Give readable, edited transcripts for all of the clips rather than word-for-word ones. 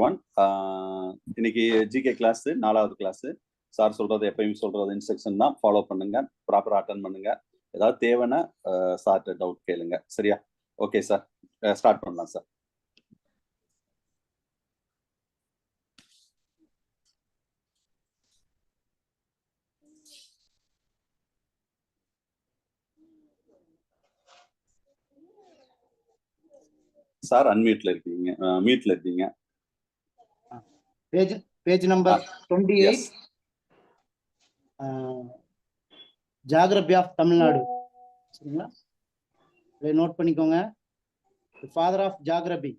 everyone. இன்னைக்கு GK class 4வது class. Sir சொல்றது எப்பயும் சொல்றது இன்ஸ்ட்ரக்ஷன் தான் ஃபாலோ பண்ணுங்க, ப்ராப்பரா அட்டென்ட் பண்ணுங்க. ஏதாவது தேவைன்னா சார்ட்ட டவுட் கேளுங்க. சரியா? ஓகே சார், ஸ்டார்ட் பண்ணலாம் சார். சார் அன்மியூட்ல இருக்கீங்க, மியூட்ல இருக்கீங்க. Page number 28, geography of Tamil Nadu. சரிங்களா? இதை நோட் பண்ணிக்கோங்க. ஃபாதர் ஆஃப் ஜியோகிராஃபி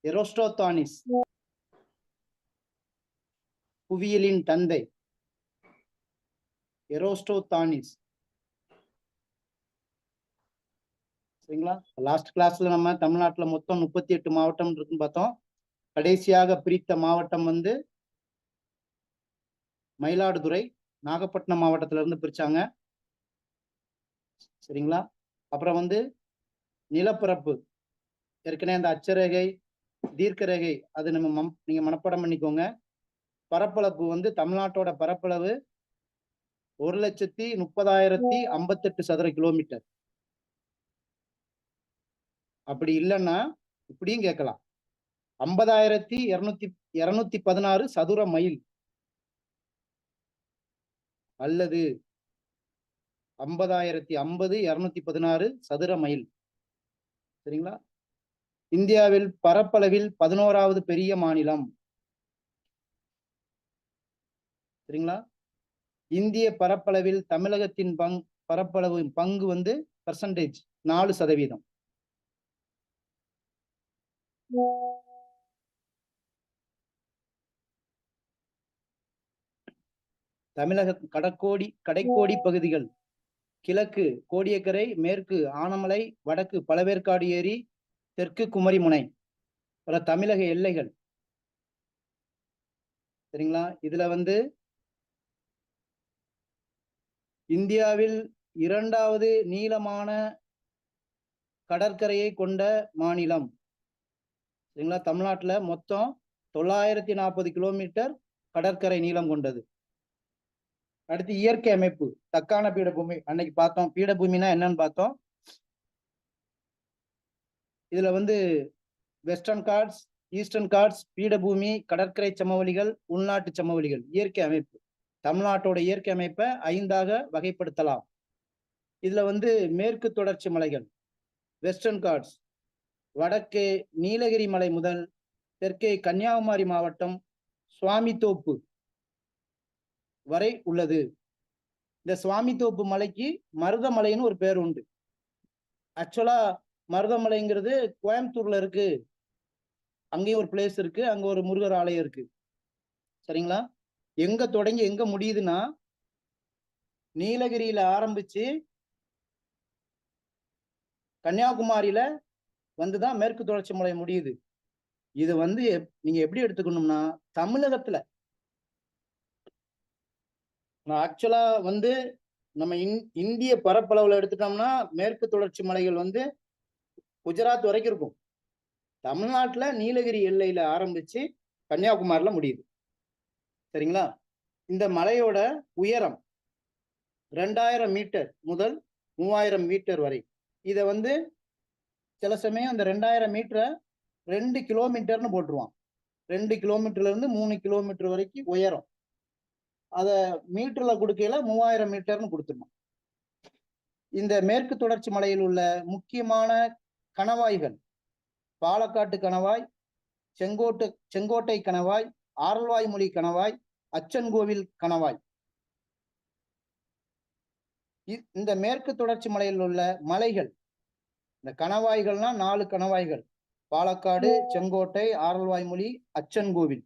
எரோஸ்டோத்தானிஸ், புவியியலின் தந்தை எரோஸ்டோத்தானிஸ். சரிங்களா? லாஸ்ட் கிளாஸ்ல நம்ம தமிழ்நாட்டில் மொத்தம் 38 மாவட்டம் இருக்குன்னு பார்த்தோம். கடைசியாக பிரித்த மாவட்டம் வந்து மயிலாடுதுறை, நாகப்பட்டினம் மாவட்டத்துல இருந்து பிரிச்சாங்க. சரிங்களா? அப்புறம் வந்து நிலப்பரப்பு, ஏற்கனவே அந்த அச்சரேகை தீர்க்க ரேகை அது நீங்க மனப்பாடம் பண்ணிக்கோங்க. பரப்பளவு வந்து தமிழ்நாட்டோட பரப்பளவு 1,30,058 சதுர கிலோமீட்டர். அப்படி இல்லைன்னா இப்படியும் கேட்கலாம், 50,216 சதுர மைல் அல்லது 50,216 சதுர மைல். சரிங்களா? இந்தியாவில் பரப்பளவில் 11வது பெரிய மாநிலம். சரிங்களா? இந்திய பரப்பளவில் தமிழகத்தின் பரப்பளவு பங்கு வந்து பெர்சன்டேஜ் 4%. தமிழக கடைக்கோடி பகுதிகள்: கிழக்கு கோடியக்கரை, மேற்கு ஆனமலை, வடக்கு பழவேற்காடு ஏரி, தெற்கு குமரிமுனை. பல தமிழக எல்லைகள். சரிங்களா? இதுல வந்து இந்தியாவில் 2வது நீளமான கடற்கரையை கொண்ட மாநிலம். சரிங்களா? தமிழ்நாட்டுல மொத்தம் 940 கிலோமீட்டர் கடற்கரை நீளம் கொண்டது. அடுத்து இயற்கை அமைப்பு, தக்கான பீடபூமி. அன்னைக்கு பார்த்தோம் பீடபூமினா என்னன்னு பார்த்தோம். இதுல வந்து வெஸ்டர்ன் காட்ஸ், ஈஸ்டர்ன் காட்ஸ், பீடபூமி, கடற்கரை சமவெளிகள், உள்நாட்டு சமவெளிகள். இயற்கை அமைப்பு, தமிழ்நாட்டோட இயற்கை அமைப்பை 5ஆக வகைப்படுத்தலாம். இதுல வந்து மேற்கு தொடர்ச்சி மலைகள், வெஸ்டர்ன் காட்ஸ், வடக்கே நீலகிரி மலை முதல் தெற்கே கன்னியாகுமரி மாவட்டம் சுவாமித்தோப்பு வரை உள்ளது. இந்த சுவாமித்தோப்பு மலைக்கு மருதமலைன்னு ஒரு பேர் உண்டு. ஆக்சுவலா மருதமலைங்கிறது கோயம்புத்தூர்ல இருக்கு, அங்கேயும் ஒரு பிளேஸ் இருக்கு, அங்க ஒரு முருகர் ஆலயம் இருக்கு. சரிங்களா? எங்க தொடங்கி எங்க முடியுதுன்னா நீலகிரியில ஆரம்பிச்சு கன்னியாகுமரியில வந்துதான் மேற்கு தொடர்ச்சி மலை முடியுது. இது வந்து நீங்க எப்படி எடுத்துக்கணும்னா, தமிழகத்துல ஆக்சுவலா வந்து நம்ம இந்திய பரப்பளவுல எடுத்துட்டோம்னா மேற்கு தொடர்ச்சி மலைகள் வந்து குஜராத் வரைக்கும் இருக்கும். தமிழ்நாட்டுல நீலகிரி எல்லையில ஆரம்பிச்சு கன்னியாகுமரியில முடியுது. சரிங்களா? இந்த மலையோட உயரம் 2000 மீட்டர் முதல் 3000 மீட்டர் வரை. இத வந்து சில சமயம் அந்த 2000 மீட்டரை 2 கிலோமீட்டர்னு போட்டுருவான். 2 கிலோமீட்டர்ல இருந்து 3 கிலோமீட்டர் வரைக்கும் உயரம். அத மீட்டர்ல கொடுக்கையில 3000 மீட்டர்னு கொடுத்துருவோம். இந்த மேற்கு தொடர்ச்சி மலையில் உள்ள முக்கியமான கணவாய்கள்: பாலக்காட்டு கணவாய், செங்கோட்டை கணவாய், ஆரல்வாய்மொழி கணவாய், அச்சன்கோவில் கணவாய். இந்த மேற்கு தொடர்ச்சி மலையில் உள்ள மலைகள், இந்த கணவாய்கள்னா 4 கணவாய்கள்: பாலக்காடு, செங்கோட்டை, ஆரல்வாய்மொழி, அச்சன்கோவில்.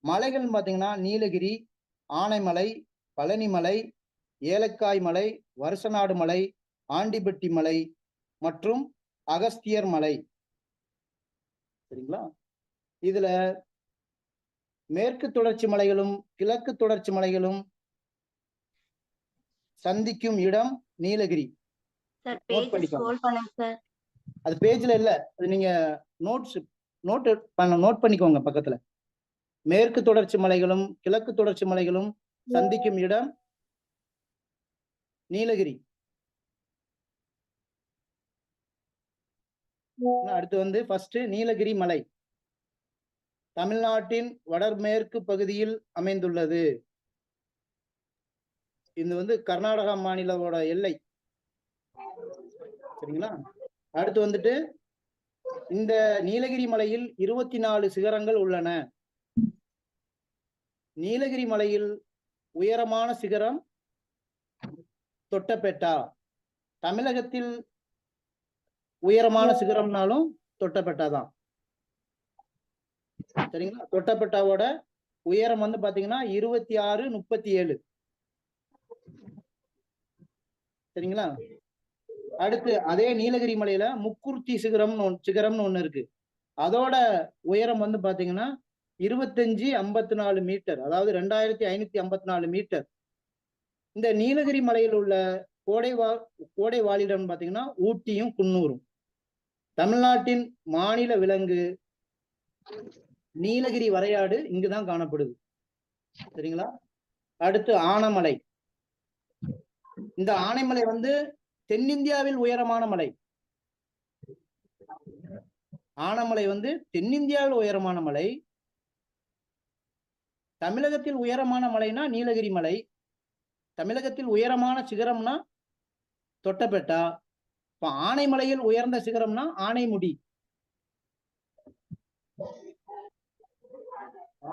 மலைகள் பாத்தீங்கன்னா நீலகிரி, ஆனைமலை, பழனிமலை, ஏலக்காய் மலை, வருசநாடு மலை, ஆண்டிப்பட்டி மலை மற்றும் அகஸ்தியர் மலை. சரிங்களா? இதுல மேற்கு தொடர்ச்சி மலைகளும் கிழக்கு தொடர்ச்சி மலைகளும் சந்திக்கும் இடம் நீலகிரி. அது பேஜ்ல இல்ல, அது நீங்க நோட் பண்ணிக்கோங்க பக்கத்துல. மேற்கு தொடர்ச்சி மலைகளும் கிழக்கு தொடர்ச்சி மலைகளும் சந்திக்கும் இடம் நீலகிரி. அடுத்து வந்து ஃபர்ஸ்ட் நீலகிரி மலை தமிழ்நாட்டின் வடமேற்கு பகுதியில் அமைந்துள்ளது. இது வந்து கர்நாடகா மாநிலத்தோட எல்லை. சரிங்களா? அடுத்து வந்துட்டு இந்த நீலகிரி மலையில் 24 சிகரங்கள் உள்ளன. நீலகிரி மலையில் உயரமான சிகரம் தொட்டபெட்டா. தமிழகத்தில் உயரமான சிகரம்னாலும் தொட்டபெட்டா தான். சரிங்களா? தொட்டபெட்டாவோட உயரம் வந்து பாத்தீங்கன்னா 2637. சரிங்களா? அடுத்து அதே நீலகிரி மலையில முக்குர்த்தி சிகரம்னு ஒண்ணு இருக்கு. அதோட உயரம் வந்து பாத்தீங்கன்னா 2554 மீட்டர், அதாவது 2554 மீட்டர். இந்த நீலகிரி மலையில் உள்ள கோடை வாழிடம் பாத்தீங்கன்னா ஊட்டியும் குன்னூரும். தமிழ்நாட்டின் மாநில விலங்கு நீலகிரி வரையாடு இங்குதான் காணப்படுது. சரிங்களா? அடுத்து ஆனைமலை. இந்த ஆனைமலை வந்து தென்னிந்தியாவில் உயரமான மலை. ஆனைமலை வந்து தென்னிந்தியாவில் உயரமான மலை. தமிழகத்தில் உயரமான மலைனா நீலகிரி மலை. தமிழகத்தில் உயரமான சிகரம்னா தொட்டபெட்டா. இப்ப ஆனைமலையில் உயர்ந்த சிகரம்னா ஆனைமுடி.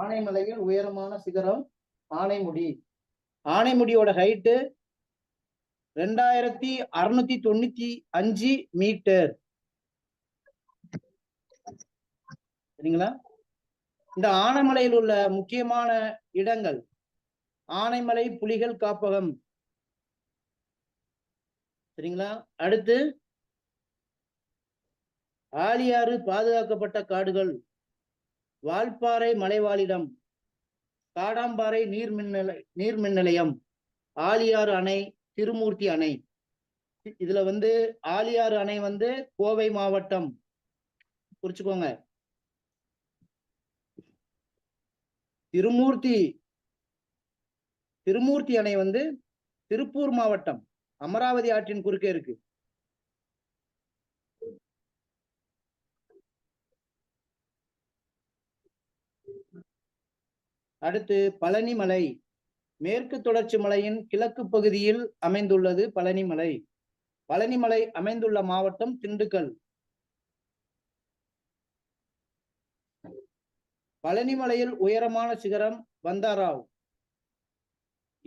ஆனைமலையில் உயரமான சிகரம் ஆனைமுடி. ஆனைமுடியோட height 2695 metre. சரிங்களா? இந்த ஆனைமலையில் உள்ள முக்கியமான இடங்கள் ஆனைமலை புலிகள் காப்பகம். சரிங்களா? அடுத்து ஆழியாறு பாதுகாக்கப்பட்ட காடுகள், வால்பாறை மலைவாழிடம், காடாம்பாறை நீர்மின் நிலையம், ஆழியாறு அணை, திருமூர்த்தி அணை. இதுல வந்து ஆழியாறு அணை வந்து கோவை மாவட்டம், குறிச்சுக்கோங்க. திருமூர்த்தி அணை வந்து திருப்பூர் மாவட்டம், அமராவதி ஆற்றின் குறுக்கே இருக்கு. அடுத்து பழனிமலை, மேற்கு தொடர்ச்சி மலையின் கிழக்கு பகுதியில் அமைந்துள்ளது பழனிமலை. பழனிமலை அமைந்துள்ள மாவட்டம் திண்டுக்கல். பழனிமலையில் உயரமான சிகரம் வந்தாராவ்.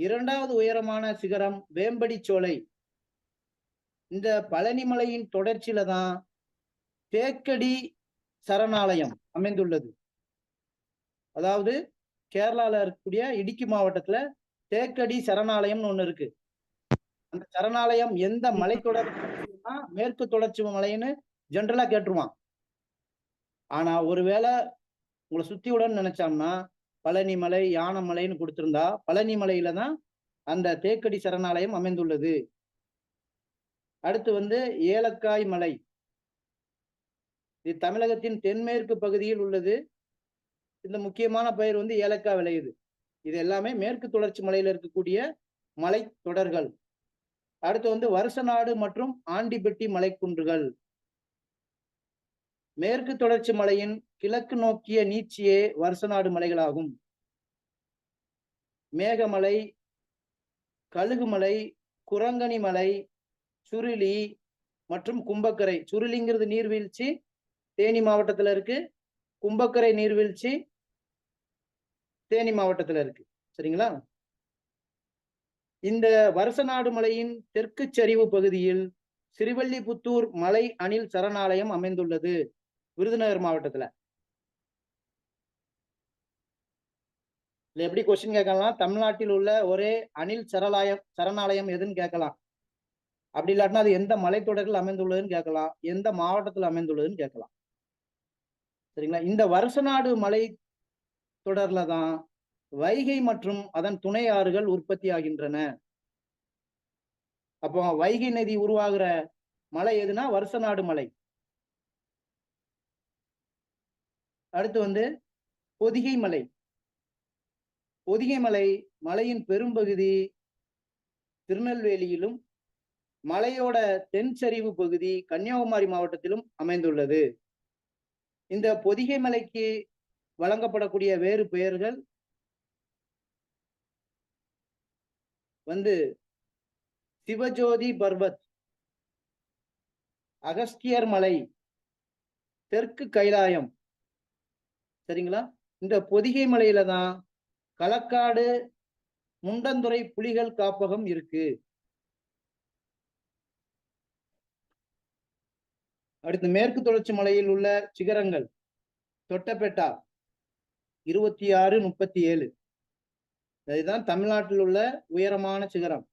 இரண்டாவது உயரமான சிகரம் வேம்படி சோலை. இந்த பழனிமலையின் தொடர்ச்சியில தான் தேக்கடி சரணாலயம் அமைந்துள்ளது. அதாவது கேரளால இருக்கக்கூடிய இடுக்கி மாவட்டத்துல தேக்கடி சரணாலயம்னு ஒண்ணு இருக்கு. அந்த சரணாலயம் எந்த மலைத்தொடர் மேற்கு தொடர்ச்சி மலைன்னு ஜென்ரலா கேட்டுருவான். ஆனா ஒருவேளை உங்களை சுத்தி விடன்னு நினைச்சோம்னா பழனிமலை, யானைமலைன்னு கொடுத்திருந்தா பழனிமலையில தான் அந்த தேக்கடி சரணாலயம் அமைந்துள்ளது. அடுத்து வந்து ஏலக்காய் மலை. இது தமிழகத்தின் தென்மேற்கு பகுதியில் உள்ளது. இந்த முக்கியமான பயிர் வந்து ஏலக்காய் விளையுது. இது எல்லாமே மேற்கு தொடர்ச்சி மலையில இருக்கக்கூடிய மலை தொடர்கள். அடுத்து வந்து வருசநாடு மற்றும் ஆண்டிபெட்டி மலைக்குன்றுகள். மேற்கு தொடர்ச்சி மலையின் கிழக்கு நோக்கிய நீட்சியே வருசநாடு மலைகளாகும். மேகமலை, கழுகுமலை, குரங்கணி மலை, சுருளி மற்றும் கும்பக்கரை. சுருளிங்கிறது நீர்வீழ்ச்சி தேனி மாவட்டத்துல இருக்கு. கும்பக்கரை நீர்வீழ்ச்சி தேனி மாவட்டத்துல இருக்கு. சரிங்களா? இந்த வருசநாடு மலையின் தெற்கு சரிவு பகுதியில் சிறுவல்லிபுத்தூர் மலை அணில் சரணாலயம் அமைந்துள்ளது, விருதுநகர் மாவட்டத்துல. எப்படி கொஸ்டின் கேட்கலாம், தமிழ்நாட்டில் உள்ள ஒரே அணில் சரணாலயம் எதுன்னு கேட்கலாம். அப்படி இல்லாட்டினா அது எந்த மலைத்தொடரில் அமைந்துள்ளதுன்னு கேட்கலாம், எந்த மாவட்டத்தில் அமைந்துள்ளதுன்னு கேட்கலாம். சரிங்களா? இந்த வருசநாடு மலை தொடர்ல தான் வைகை மற்றும் அதன் துணை ஆறுகள் உற்பத்தி ஆகின்றன. அப்போ வைகை நதி உருவாகிற மலை எதுனா வருசநாடு மலை. அடுத்து வந்து பொதிகை மலை. பொதிகை மலை மலையின் பெரும்பகுதி திருநெல்வேலியிலும் மலையோட தென் சரிவு பகுதி கன்னியாகுமரி மாவட்டத்திலும் அமைந்துள்ளது. இந்த பொதிகை மலைக்கு வழங்கப்படக்கூடிய வேறு பெயர்கள் வந்து சிவஜோதி பர்வத், அகஸ்தியர் மலை, தெற்கு கைலாயம். சரிங்களா? இந்த பொதிகை மலையில தான் களக்காடு முண்டந்துறை புலிகள் காப்பகம் இருக்கு. அடுத்து மேற்கு தொடர்ச்சி மலையில் உள்ள சிகரங்கள் தொட்டபெட்டா 26, 37. இதுதான் தமிழ்நாட்டில் உள்ள உயரமான சிகரம்.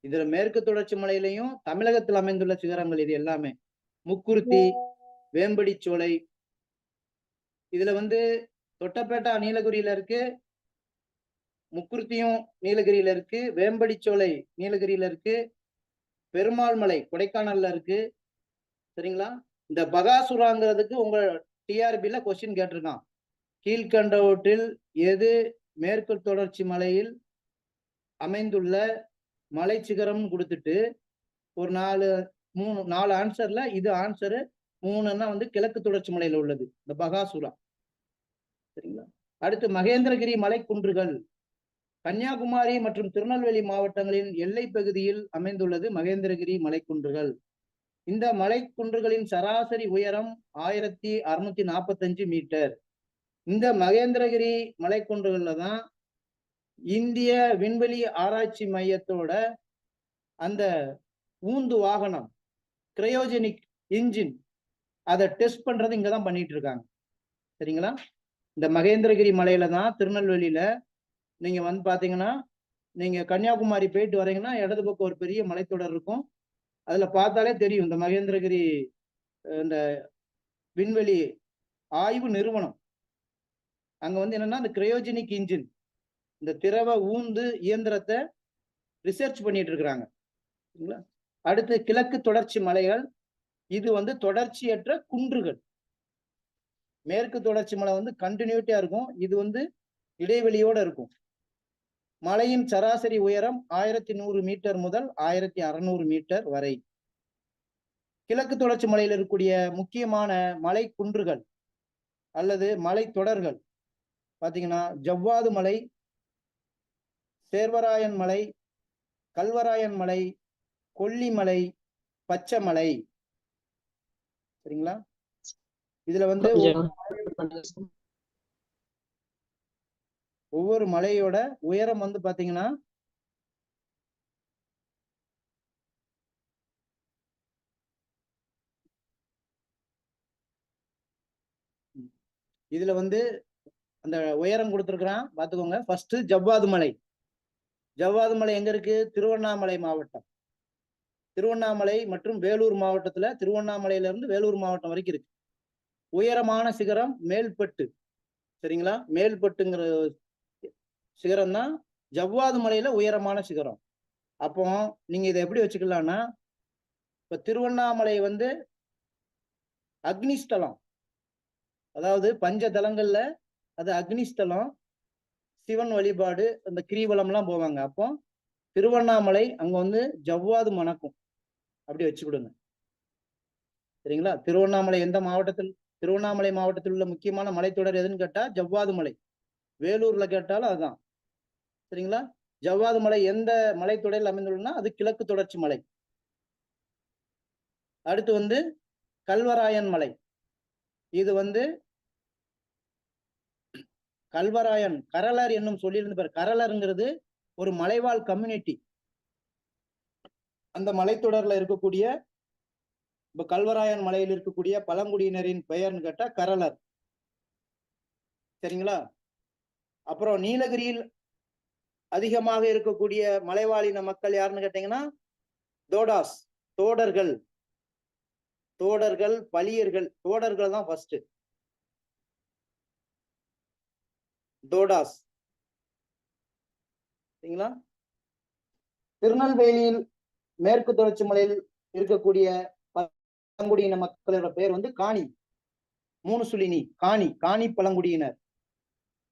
இதுல மேற்கு தொடர்ச்சி மலையிலையும் தமிழகத்தில் அமைந்துள்ள சிகரங்கள் இது எல்லாமே. முக்குருத்தி, வேம்படிச்சோலை. இதுல வந்து தொட்டபெட்டா நீலகிரியில இருக்கு, முக்குருத்தியும் நீலகிரியில இருக்கு, வேம்படிச்சோலை நீலகிரியில இருக்கு, பெருமாள் மலை கொடைக்கானல்ல இருக்கு. சரிங்களா? இந்த பகாசுராங்கிறதுக்கு உங்க டிஆர்பில கொஸ்டின் கேட்டிருக்கான். கீழ்கண்டவற்றில் எது மேற்கு தொடர்ச்சி மலையில் அமைந்துள்ள மலை சிகரம் கொடுத்துட்டு ஒரு 4 ஆன்சர்ல இது ஆன்சரு, 3ன்னா வந்து கிழக்கு தொடர்ச்சி மலையில உள்ளது இந்த பகாசுரா. சரிங்களா? அடுத்து மகேந்திரகிரி மலைக்குன்றுகள் கன்னியாகுமரி மற்றும் திருநெல்வேலி மாவட்டங்களின் எல்லை பகுதியில் அமைந்துள்ளது மகேந்திரகிரி மலைக்குன்றுகள். இந்த மலைக்குன்றுகளின் சராசரி உயரம் 1645 மீட்டர். இந்த மகேந்திரகிரி மலைக்குன்றுகள்ல தான் இந்திய விண்வெளி ஆராய்ச்சி மையத்தோட அந்த ஊந்து வாகனம் கிரையோஜெனிக் இன்ஜின் அதை டெஸ்ட் பண்றது இங்கதான் பண்ணிட்டு இருக்காங்க. சரிங்களா? இந்த மகேந்திரகிரி மலையில தான் திருநெல்வேலியில நீங்க வந்து பாத்தீங்கன்னா, நீங்க கன்னியாகுமரி போயிட்டு வரீங்கன்னா இடது பக்கம் ஒரு பெரிய மலைத்தொடர் இருக்கும். அதுல பார்த்தாலே தெரியும் இந்த மகேந்திரகிரி இந்த விண்வெளி ஆய்வு நிறுவனம். அங்க வந்து என்னன்னா இந்த கிரையோஜெனிக் இன்ஜின், இந்த திரவ ஊந்து இயந்திரத்தை ரிசர்ச் பண்ணிட்டு இருக்கிறாங்க. அடுத்து கிழக்கு தொடர்ச்சி மலைகள். இது வந்து தொடர்ச்சியற்ற குன்றுகள். மேற்கு தொடர்ச்சி மலை வந்து கண்டினியூட்டியா இருக்கும், இது வந்து இடைவெளியோட இருக்கும். மலையின் சராசரி உயரம் 1100 மீட்டர் முதல் 1600 மீட்டர் வரை. கிழக்கு தொடர்ச்சி மலையில் இருக்கக்கூடிய முக்கியமான மலை குன்றுகள் அல்லது மலை தொடர்கள் பாத்தீங்கன்னா ஜவ்வாது மலை, சேர்வராயன் மலை, கல்வராயன் மலை, கொல்லிமலை, பச்சைமலை. சரிங்களா? இதுல வந்து ஒவ்வொரு மலையோட உயரம் வந்து பாத்தீங்கன்னா இதுல வந்து அந்த உயரம் கொடுத்துருக்கிறான் பாத்துக்கோங்க. ஃபர்ஸ்ட் ஜவ்வாது மலை. ஜவ்வாது மலை எங்க இருக்கு? திருவண்ணாமலை மாவட்டம். திருவண்ணாமலை மற்றும் வேலூர் மாவட்டத்துல, திருவண்ணாமலையில இருந்து வேலூர் மாவட்டம் வரைக்கும் இருக்கு. உயரமான சிகரம் மேல்பட்டு. சரிங்களா? மேல்பட்டுங்கிற சிகரம் தான் ஜவ்வாது மலையில உயரமான சிகரம். அப்போ நீங்க இதை எப்படி வச்சுக்கலாம்னா, இப்ப திருவண்ணாமலை வந்து அக்னிஸ்தலம், அதாவது பஞ்சதலங்கள்ல அது அக்னிஸ்தலம், சிவன் வழிபாடு, அந்த கிரிவலம் எல்லாம் போவாங்க. அப்போ திருவண்ணாமலை அங்க வந்து ஜவ்வாது மணக்கும், அப்படி வச்சுக்கிடுங்க. சரிங்களா? திருவண்ணாமலை எந்த மாவட்டத்தில்? திருவண்ணாமலை மாவட்டத்தில் உள்ள முக்கியமான மலைத்தொடர் எதுன்னு கேட்டா ஜவ்வாது மலை. வேலூர்ல கேட்டாலும் அதுதான். சரிங்களா? ஜவ்வாது மலை எந்த மலைத்தொடரில் அமைந்துள்ளதுன்னா அது கிழக்கு தொடர்ச்சி மலை. அடுத்து வந்து கல்வராயன் மலை. இது வந்து கல்வராயன் கரலர் என்னும் சொல்லியிருந்து பாரு. கரலருங்கிறது ஒரு மலைவாழ் கம்யூனிட்டி. அந்த மலைத்தொடர்ல இருக்கக்கூடிய இப்ப கல்வராயன் மலையில் இருக்கக்கூடிய பழங்குடியினரின் பெயர்னு கேட்டா கரலர். சரிங்களா? அப்புறம் நீலகிரியில் அதிகமாக இருக்கக்கூடிய மலைவாழின மக்கள் யாருன்னு கேட்டீங்கன்னா தோடாஸ், தோடர்கள். தோடர்கள், பலியர்கள். தோடர்கள் தான் ஃபர்ஸ்ட். தோடாஸ். சரிங்களா? திருநெல்வேலியில் மேற்கு தொடர்ச்சி மலையில் இருக்கக்கூடிய பழங்குடியின மக்களோட பேர் வந்து காணி. 3 சுழினி காணி, காணி பழங்குடியினர்,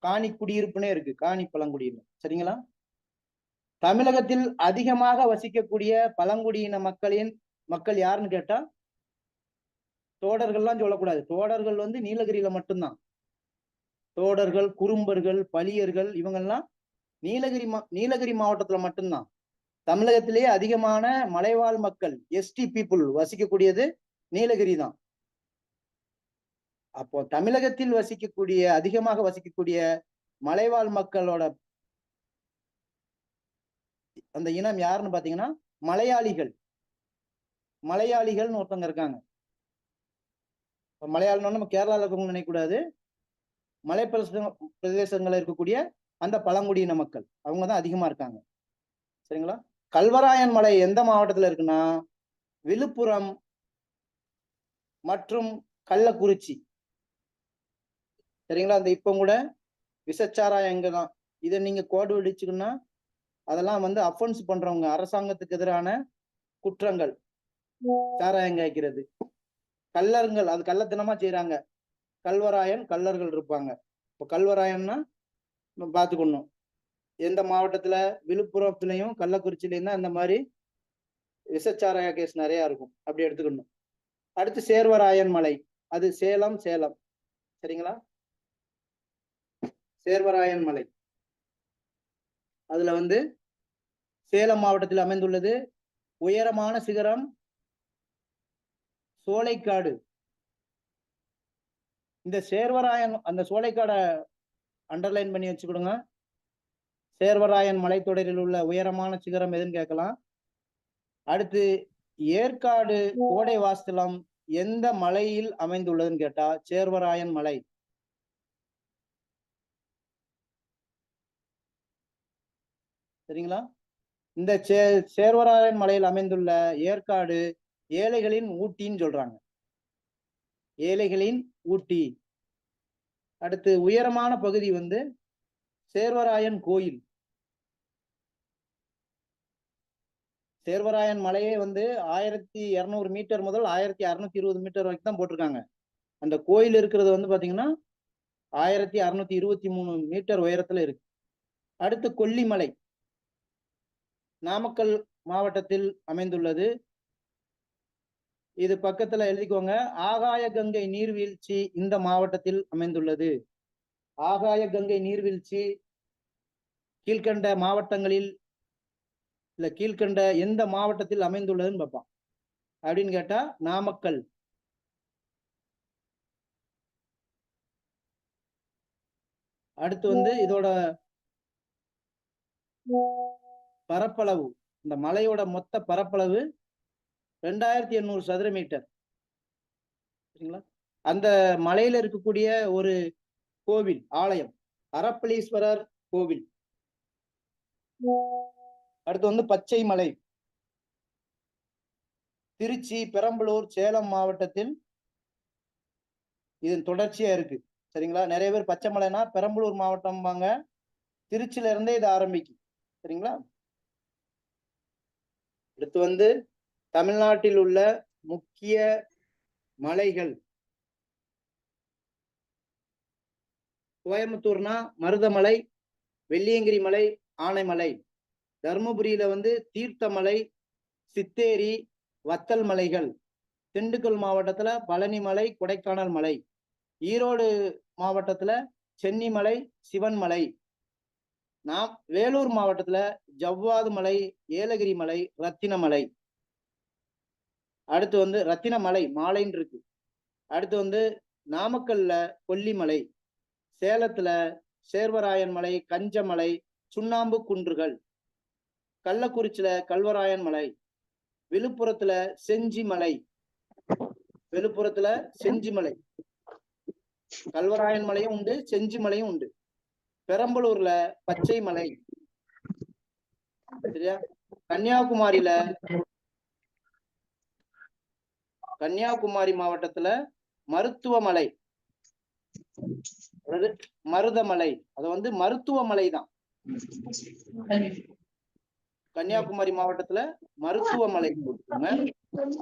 காணி குடியிருப்புனே இருக்கு, காணி பழங்குடியினர். சரிங்களா? தமிழகத்தில் அதிகமாக வசிக்கக்கூடிய பழங்குடியின மக்கள் யாருன்னு கேட்டா தோடர்கள்லாம் சொல்லக்கூடாது. தோடர்கள் வந்து நீலகிரியில மட்டும்தான். தோடர்கள், குறும்பர்கள், பலியர்கள் இவங்கெல்லாம் நீலகிரி மாவட்டத்துல மட்டும்தான். தமிழகத்திலேயே அதிகமான மலைவாழ் மக்கள் எஸ்டி பீப்புள் வசிக்கக்கூடியது நீலகிரி தான். அப்போ தமிழகத்தில் அதிகமாக வசிக்கக்கூடிய மலைவாழ் மக்களோட அந்த இனம் யாருன்னு பாத்தீங்கன்னா மலையாளிகள்னு ஒருத்தவங்க இருக்காங்க. மலையாளம் நம்ம கேரளால இருக்கவங்க நினைக்கக்கூடாது. மலை பிரதேசங்கள்ல இருக்கக்கூடிய அந்த பழங்குடியின மக்கள் அவங்கதான் அதிகமா இருக்காங்க. சரிங்களா? கல்வராயன் மலை எந்த மாவட்டத்துல இருக்குன்னா விழுப்புரம் மற்றும் கள்ளக்குறிச்சி. சரிங்களா? அந்த இப்ப கூட விசச்சாராயம் எங்கதான், இதை நீங்க கோடு வெடிச்சுக்கணும்னா அதெல்லாம் வந்து அஃபென்ஸ் பண்றவங்க, அரசாங்கத்துக்கு எதிரான குற்றங்கள். சாராயம் காய்க்கிறது, கல்லர்கள், அது கள்ளத்தனமா செய்யறாங்க. கல்லர்கள் இருப்பாங்க. இப்ப கல்வராயன்னா பாத்துக்கணும் எந்த மாவட்டத்துல, விழுப்புரத்துலயும் கள்ளக்குறிச்சிலையும் தான் இந்த மாதிரி விசச்சாராய கேஸ் நிறைய இருக்கும். அப்படி எடுத்துக்கணும். அடுத்து சேர்வராயன் மலை, அது சேலம். சரிங்களா? சேர்வராயன் மலை அதுல வந்து சேலம் மாவட்டத்தில் அமைந்துள்ளது. உயரமான சிகரம் சோலைக்காடு. இந்த சேர்வராயன் அந்த சோலைக்காடை அண்டர்லைன் பண்ணி வச்சுக்கிடுங்க. சேர்வராயன் மலைத்தொடரில் உள்ள உயரமான சிகரம் எதுன்னு கேட்கலாம். அடுத்து ஏற்காடு கோடை வாஸ்தலம் எந்த மலையில் அமைந்துள்ளதுன்னு கேட்டா சேர்வராயன் மலை. சரிங்களா? இந்த சேர்வராயன் மலையில் அமைந்துள்ள ஏற்காடு ஏழைகளின் ஊட்டின்னு சொல்றாங்க. ஏழைகளின் ஊட்டி. அடுத்து உயரமான பகுதி வந்து சேர்வராயன் கோயில். சேர்வராயன் மலையே வந்து 1200 மீட்டர் முதல் 1620 மீட்டர் வரைக்கும் தான் போட்டிருக்காங்க. அந்த கோயில் இருக்கிறது வந்து பாத்தீங்கன்னா 1623 மீட்டர் உயரத்துல இருக்கு. அடுத்து கொல்லிமலை நாமக்கல் மாவட்டத்தில் அமைந்துள்ளது. இது பக்கத்துல எழுதிக்கோங்க. ஆகாய கங்கை நீர்வீழ்ச்சி இந்த மாவட்டத்தில் அமைந்துள்ளது. ஆகாய கங்கை நீர்வீழ்ச்சி கீழ்கண்ட மாவட்டங்களில் இல்ல கீழ்கண்ட எந்த மாவட்டத்தில் அமைந்துள்ளதுன்னு பார்ப்பான். அப்படின்னு கேட்டா நாமக்கல். அடுத்து வந்து இதோட பரப்பளவு, இந்த மலையோட மொத்த பரப்பளவு 2800 சதுர மீட்டர். சரிங்களா? அந்த மலையில இருக்கக்கூடிய ஒரு கோவில், ஆலயம் அரப்பளீஸ்வரர் கோவில். அடுத்து வந்து பச்சை மலை, திருச்சி, பெரம்பலூர், சேலம் மாவட்டத்தில் இதன் தொடர்ச்சியா இருக்கு. சரிங்களா? நிறைய பேர் பச்சை மலைனா பெரம்பலூர் மாவட்டம்பாங்க, திருச்சியில இருந்தே இது ஆரம்பிக்கும். சரிங்களா? அடுத்து வந்து தமிழ்நாட்டில் உள்ள முக்கிய மலைகள். கோயம்புத்தூர்னா மருதமலை, வெள்ளியங்கிரி மலை, ஆனைமலை. தருமபுரியில வந்து தீர்த்தமலை, சித்தேரி, வத்தல் மலைகள். திண்டுக்கல் மாவட்டத்துல பழனிமலை, கொடைக்கானல் மலை. ஈரோடு மாவட்டத்துல சென்னிமலை, சிவன்மலை. வேலூர் மாவட்டத்துல ஜவ்வாது மலை, ஏலகிரி மலை, ரத்தினமலை. அடுத்து வந்து ரத்தினமலை மாலைன்னு இருக்கு. அடுத்து வந்து நாமக்கல்ல கொல்லிமலை, சேலத்துல சேர்வராயன் மலை, கஞ்சமலை, சுண்ணாம்பு குன்றுகள். கள்ளக்குறிச்சியில கல்வராயன் மலை, விழுப்புரத்துல செஞ்சிமலை. செஞ்சிமலை, கல்வராயன் மலையும் உண்டு, செஞ்சிமலையும் உண்டு. பெரம்பலூர்ல பச்சை மலை. சரியா? கன்னியாகுமரி மாவட்டத்துல மருத்துவமலை, மருதமலை. அது வந்து மருத்துவமலை தான். கன்னியாகுமரி மாவட்டத்துல மருத்துவமலை.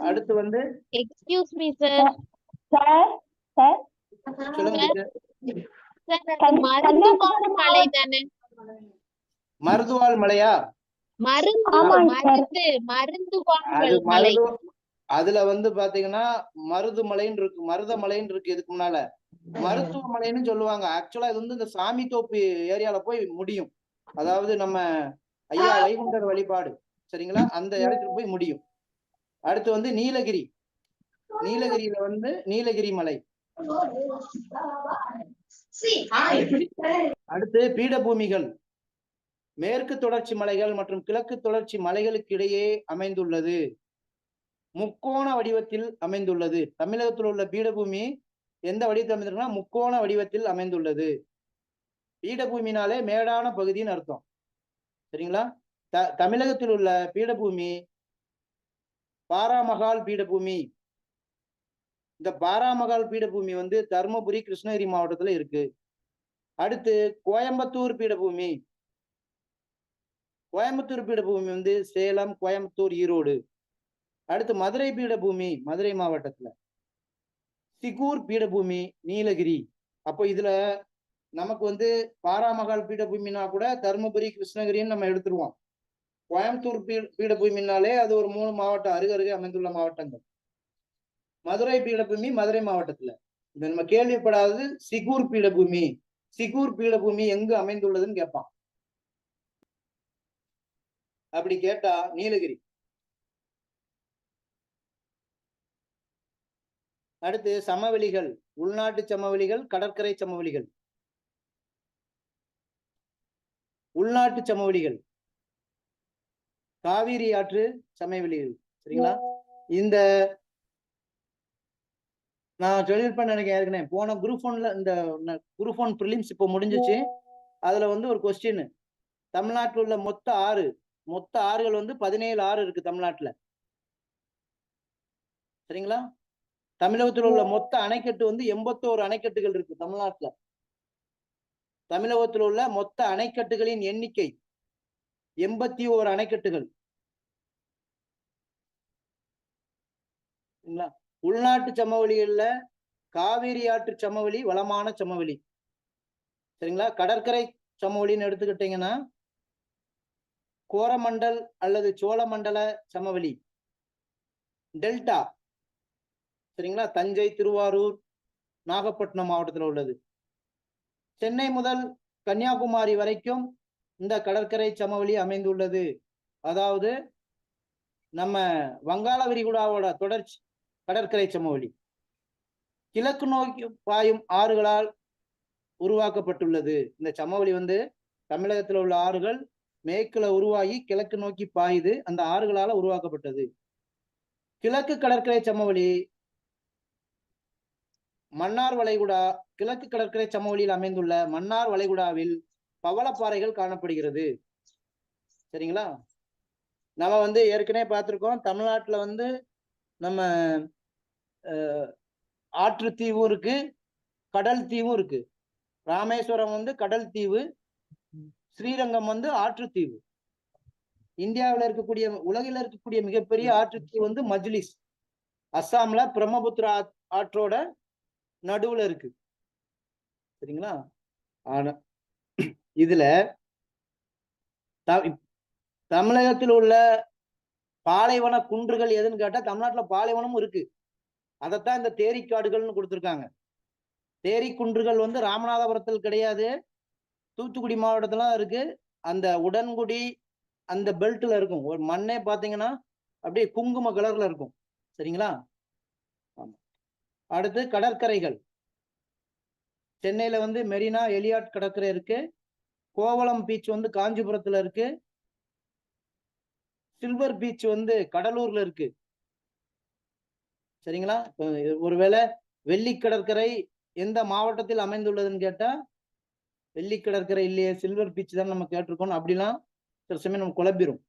அடுத்து வந்து எக்ஸ்கியூஸ் மீ சார். சொல்லுங்க டீச்சர். மருந்துவாழ் மலை தானே? மருதுவாழ் மலையா? மருந்துவாழ் அது மலை. அதுல வந்து பாத்தீங்கன்னா மருது மலைன்னு இருக்கு, மருத மலைன்னு இருக்கு. இதுக்கு முன்னால மருத்துவ மலைன்னு சொல்லுவாங்க. ஆக்சுவலா இது வந்து இந்த சாமி தோப்பு ஏரியால போய் முடியும். அதாவது நம்ம ஐயா வைகுண்டர் வழிபாடு, சரிங்களா, அந்த இடத்துக்கு போய் முடியும். அடுத்து வந்து நீலகிரி. நீலகிரியில வந்து நீலகிரி மலை. அடுத்து பீடபூமிகள் மேற்கு தொடர்ச்சி மலைகள் மற்றும் கிழக்கு தொடர்ச்சி மலைகளுக்கு இடையே அமைந்துள்ளது, முக்கோண வடிவத்தில் அமைந்துள்ளது. தமிழகத்தில் உள்ள பீடபூமி எந்த வடிவத்தில் அமைந்திருக்குன்னா முக்கோண வடிவத்தில் அமைந்துள்ளது. பீடபூமினாலே மேடான பகுதின்னு அர்த்தம், சரிங்களா. தமிழகத்தில் உள்ள பீடபூமி பாராமகால் பீடபூமி. இந்த பாராமகால் பீடபூமி வந்து தருமபுரி, கிருஷ்ணகிரி மாவட்டத்துல இருக்கு. அடுத்து கோயம்புத்தூர் பீடபூமி. கோயம்புத்தூர் பீடபூமி வந்து சேலம், கோயம்புத்தூர், ஈரோடு. அடுத்து மதுரை பீடபூமி மதுரை மாவட்டத்துல. சிகூர் பீடபூமி நீலகிரி. அப்போ இதுல நமக்கு வந்து பாராமகால் பீடபூமினா கூட தருமபுரி, கிருஷ்ணகிரின்னு நம்ம எடுத்துருவோம். கோயம்புத்தூர் பீடபூமினாலே அது ஒரு 3 மாவட்டம் அருகருகே அமைந்துள்ள மாவட்டங்கள். மதுரை பீடபூமி மதுரை மாவட்டத்துல. இது நம்ம கேள்விப்படாதது சிகூர் பீடபூமி. சிகூர் பீடபூமி எங்கு அமைந்துள்ளதுன்னு கேட்பான். அப்படி கேட்டா நீலகிரி. அடுத்து சமவெளிகள், உள்நாட்டு சமவெளிகள், கடற்கரை சமவெளிகள். உள்நாட்டு சமவெளிகள் காவிரி ஆற்று சமவெளிகள், சரிங்களா. இந்த நான் சொல்லியிருப்பேன் நினைக்கிறேன் ஏற்கனவே. போன குரூப் 1ல இந்த குரூப் 1 ப்ரிலிம்ஸ் இப்போ முடிஞ்சிச்சு. அதுல வந்து ஒரு கொஸ்டின், தமிழ்நாட்டில் உள்ள மொத்த ஆறுகள் வந்து 17 ஆறு இருக்கு தமிழ்நாட்டுல, சரிங்களா. தமிழகத்தில் உள்ள மொத்த அணைக்கட்டு வந்து 81 அணைக்கட்டுகள் இருக்கு தமிழ்நாட்டுல. தமிழகத்தில் உள்ள மொத்த அணைக்கட்டுகளின் எண்ணிக்கை 81 அணைக்கட்டுகள். உள்நாட்டு சமவெளிகள்ல காவிரி ஆற்று சமவெளி வளமான சமவெளி, சரிங்களா. கடற்கரை சமவெளின்னு எடுத்துக்கிட்டீங்கன்னா கோரமண்டல் அல்லது சோழமண்டல சமவெளி, டெல்டா, சரிங்களா, தஞ்சை, திருவாரூர், நாகப்பட்டினம் மாவட்டத்தில் உள்ளது. சென்னை முதல் கன்னியாகுமரி வரைக்கும் இந்த கடற்கரை சமவெளி அமைந்துள்ளது. அதாவது நம்ம வங்காள விரிகுடாவோட தொடர்ச்சி கடற்கரை சமவெளி. கிழக்கு நோக்கி பாயும் ஆறுகளால் உருவாக்கப்பட்டுள்ளது. இந்த சமவெளி வந்து தமிழகத்தில் உள்ள ஆறுகள் மேற்குல உருவாகி கிழக்கு நோக்கி பாயுது, அந்த ஆறுகளால உருவாக்கப்பட்டது. கிழக்கு கடற்கரை சமவெளி மன்னார் வளைகுடா. கிழக்கு கடற்கரை சமவெளியில் அமைந்துள்ள மன்னார் வளைகுடாவில் பவளப்பாறைகள் காணப்படுகிறது, சரிங்களா. நம்ம வந்து ஏற்கனவே பார்த்திருக்கோம், தமிழ்நாட்டுல வந்து நம்ம ஆற்று தீவும் இருக்கு, கடல் தீவும் இருக்கு. ராமேஸ்வரம் வந்து கடல் தீவு, ஸ்ரீரங்கம் வந்து ஆற்று தீவு. இந்தியாவில் இருக்கக்கூடிய உலகில் இருக்கக்கூடிய மிகப்பெரிய ஆற்று தீவு வந்து மஜ்லிஸ், அஸ்ஸாம்ல பிரம்மபுத்திரா ஆற்றோட நடுவுல இருக்கு, சரிங்களா. ஆனா இதுல தமிழகத்தில் உள்ள பாலைவன குன்றுகள் எதுன்னு கேட்டா தமிழ்நாட்டுல பாலைவனமும் இருக்கு. அதைத்தான் இந்த தேரிக்காடுகள்னு கொடுத்துருக்காங்க. தேரி குன்றுகள் வந்து ராமநாதபுரத்தில் கிடையாது, தூத்துக்குடி மாவட்டத்துல இருக்கு. அந்த உடன்குடி அந்த பெல்ட்ல இருக்கும். ஒரு மண்ணே பாத்தீங்கன்னா அப்படியே குங்கும கலர்ல இருக்கும், சரிங்களா. அடுத்து கடற்கரைகள். சென்னையில வந்து மெரினா, எலியாட் கடற்கரை இருக்கு. கோவளம் பீச் வந்து காஞ்சிபுரத்துல இருக்கு. சில்வர் பீச் வந்து கடலூர்ல இருக்கு, சரிங்களா. ஒருவேளை வெள்ளி கடற்கரை எந்த மாவட்டத்தில் அமைந்துள்ளதுன்னு கேட்டா வெள்ளி கடற்கரை இல்லையே, சில்வர் பீச் தான் நம்ம கேட்டிருக்கோம். அப்படிலாம் சில சமயம் நம்ம குழம்பிரும்.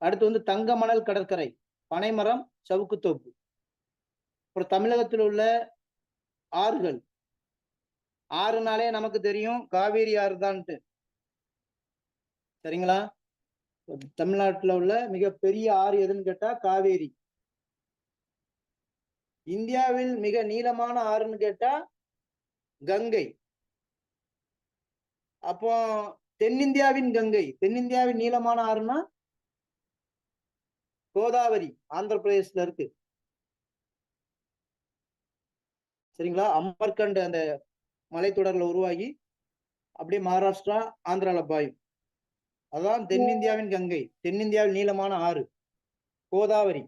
அடுத்து வந்து தங்க மணல் கடற்கரை, பனைமரம், சவுக்குத்தோப்பு. அப்புறம் தமிழகத்தில் உள்ள ஆறுகள். ஆறுனாலே நமக்கு தெரியும் காவேரி ஆறு தான்ட்டு, சரிங்களா. தமிழ்நாட்டுல உள்ள மிகப்பெரிய ஆறு எதுன்னு கேட்டா காவேரி. இந்தியாவில் மிக நீளமான ஆறுன்னு கேட்டா கங்கை. அப்போ தென்னிந்தியாவின் கங்கை, தென்னிந்தியாவின் நீளமான ஆறுனா கோதாவரி, ஆந்திர பிரதேசத்துல இருக்கு. சரிங்களா? அம்பர்கண்ட் அந்த மலைத்தொடர்ல உருவாகி அப்படியே மகாராஷ்டிரா, ஆந்திரால பாயும். அதான் தென்னிந்தியாவின் கங்கை, தென்னிந்தியாவில் நீளமான ஆறு கோதாவரி.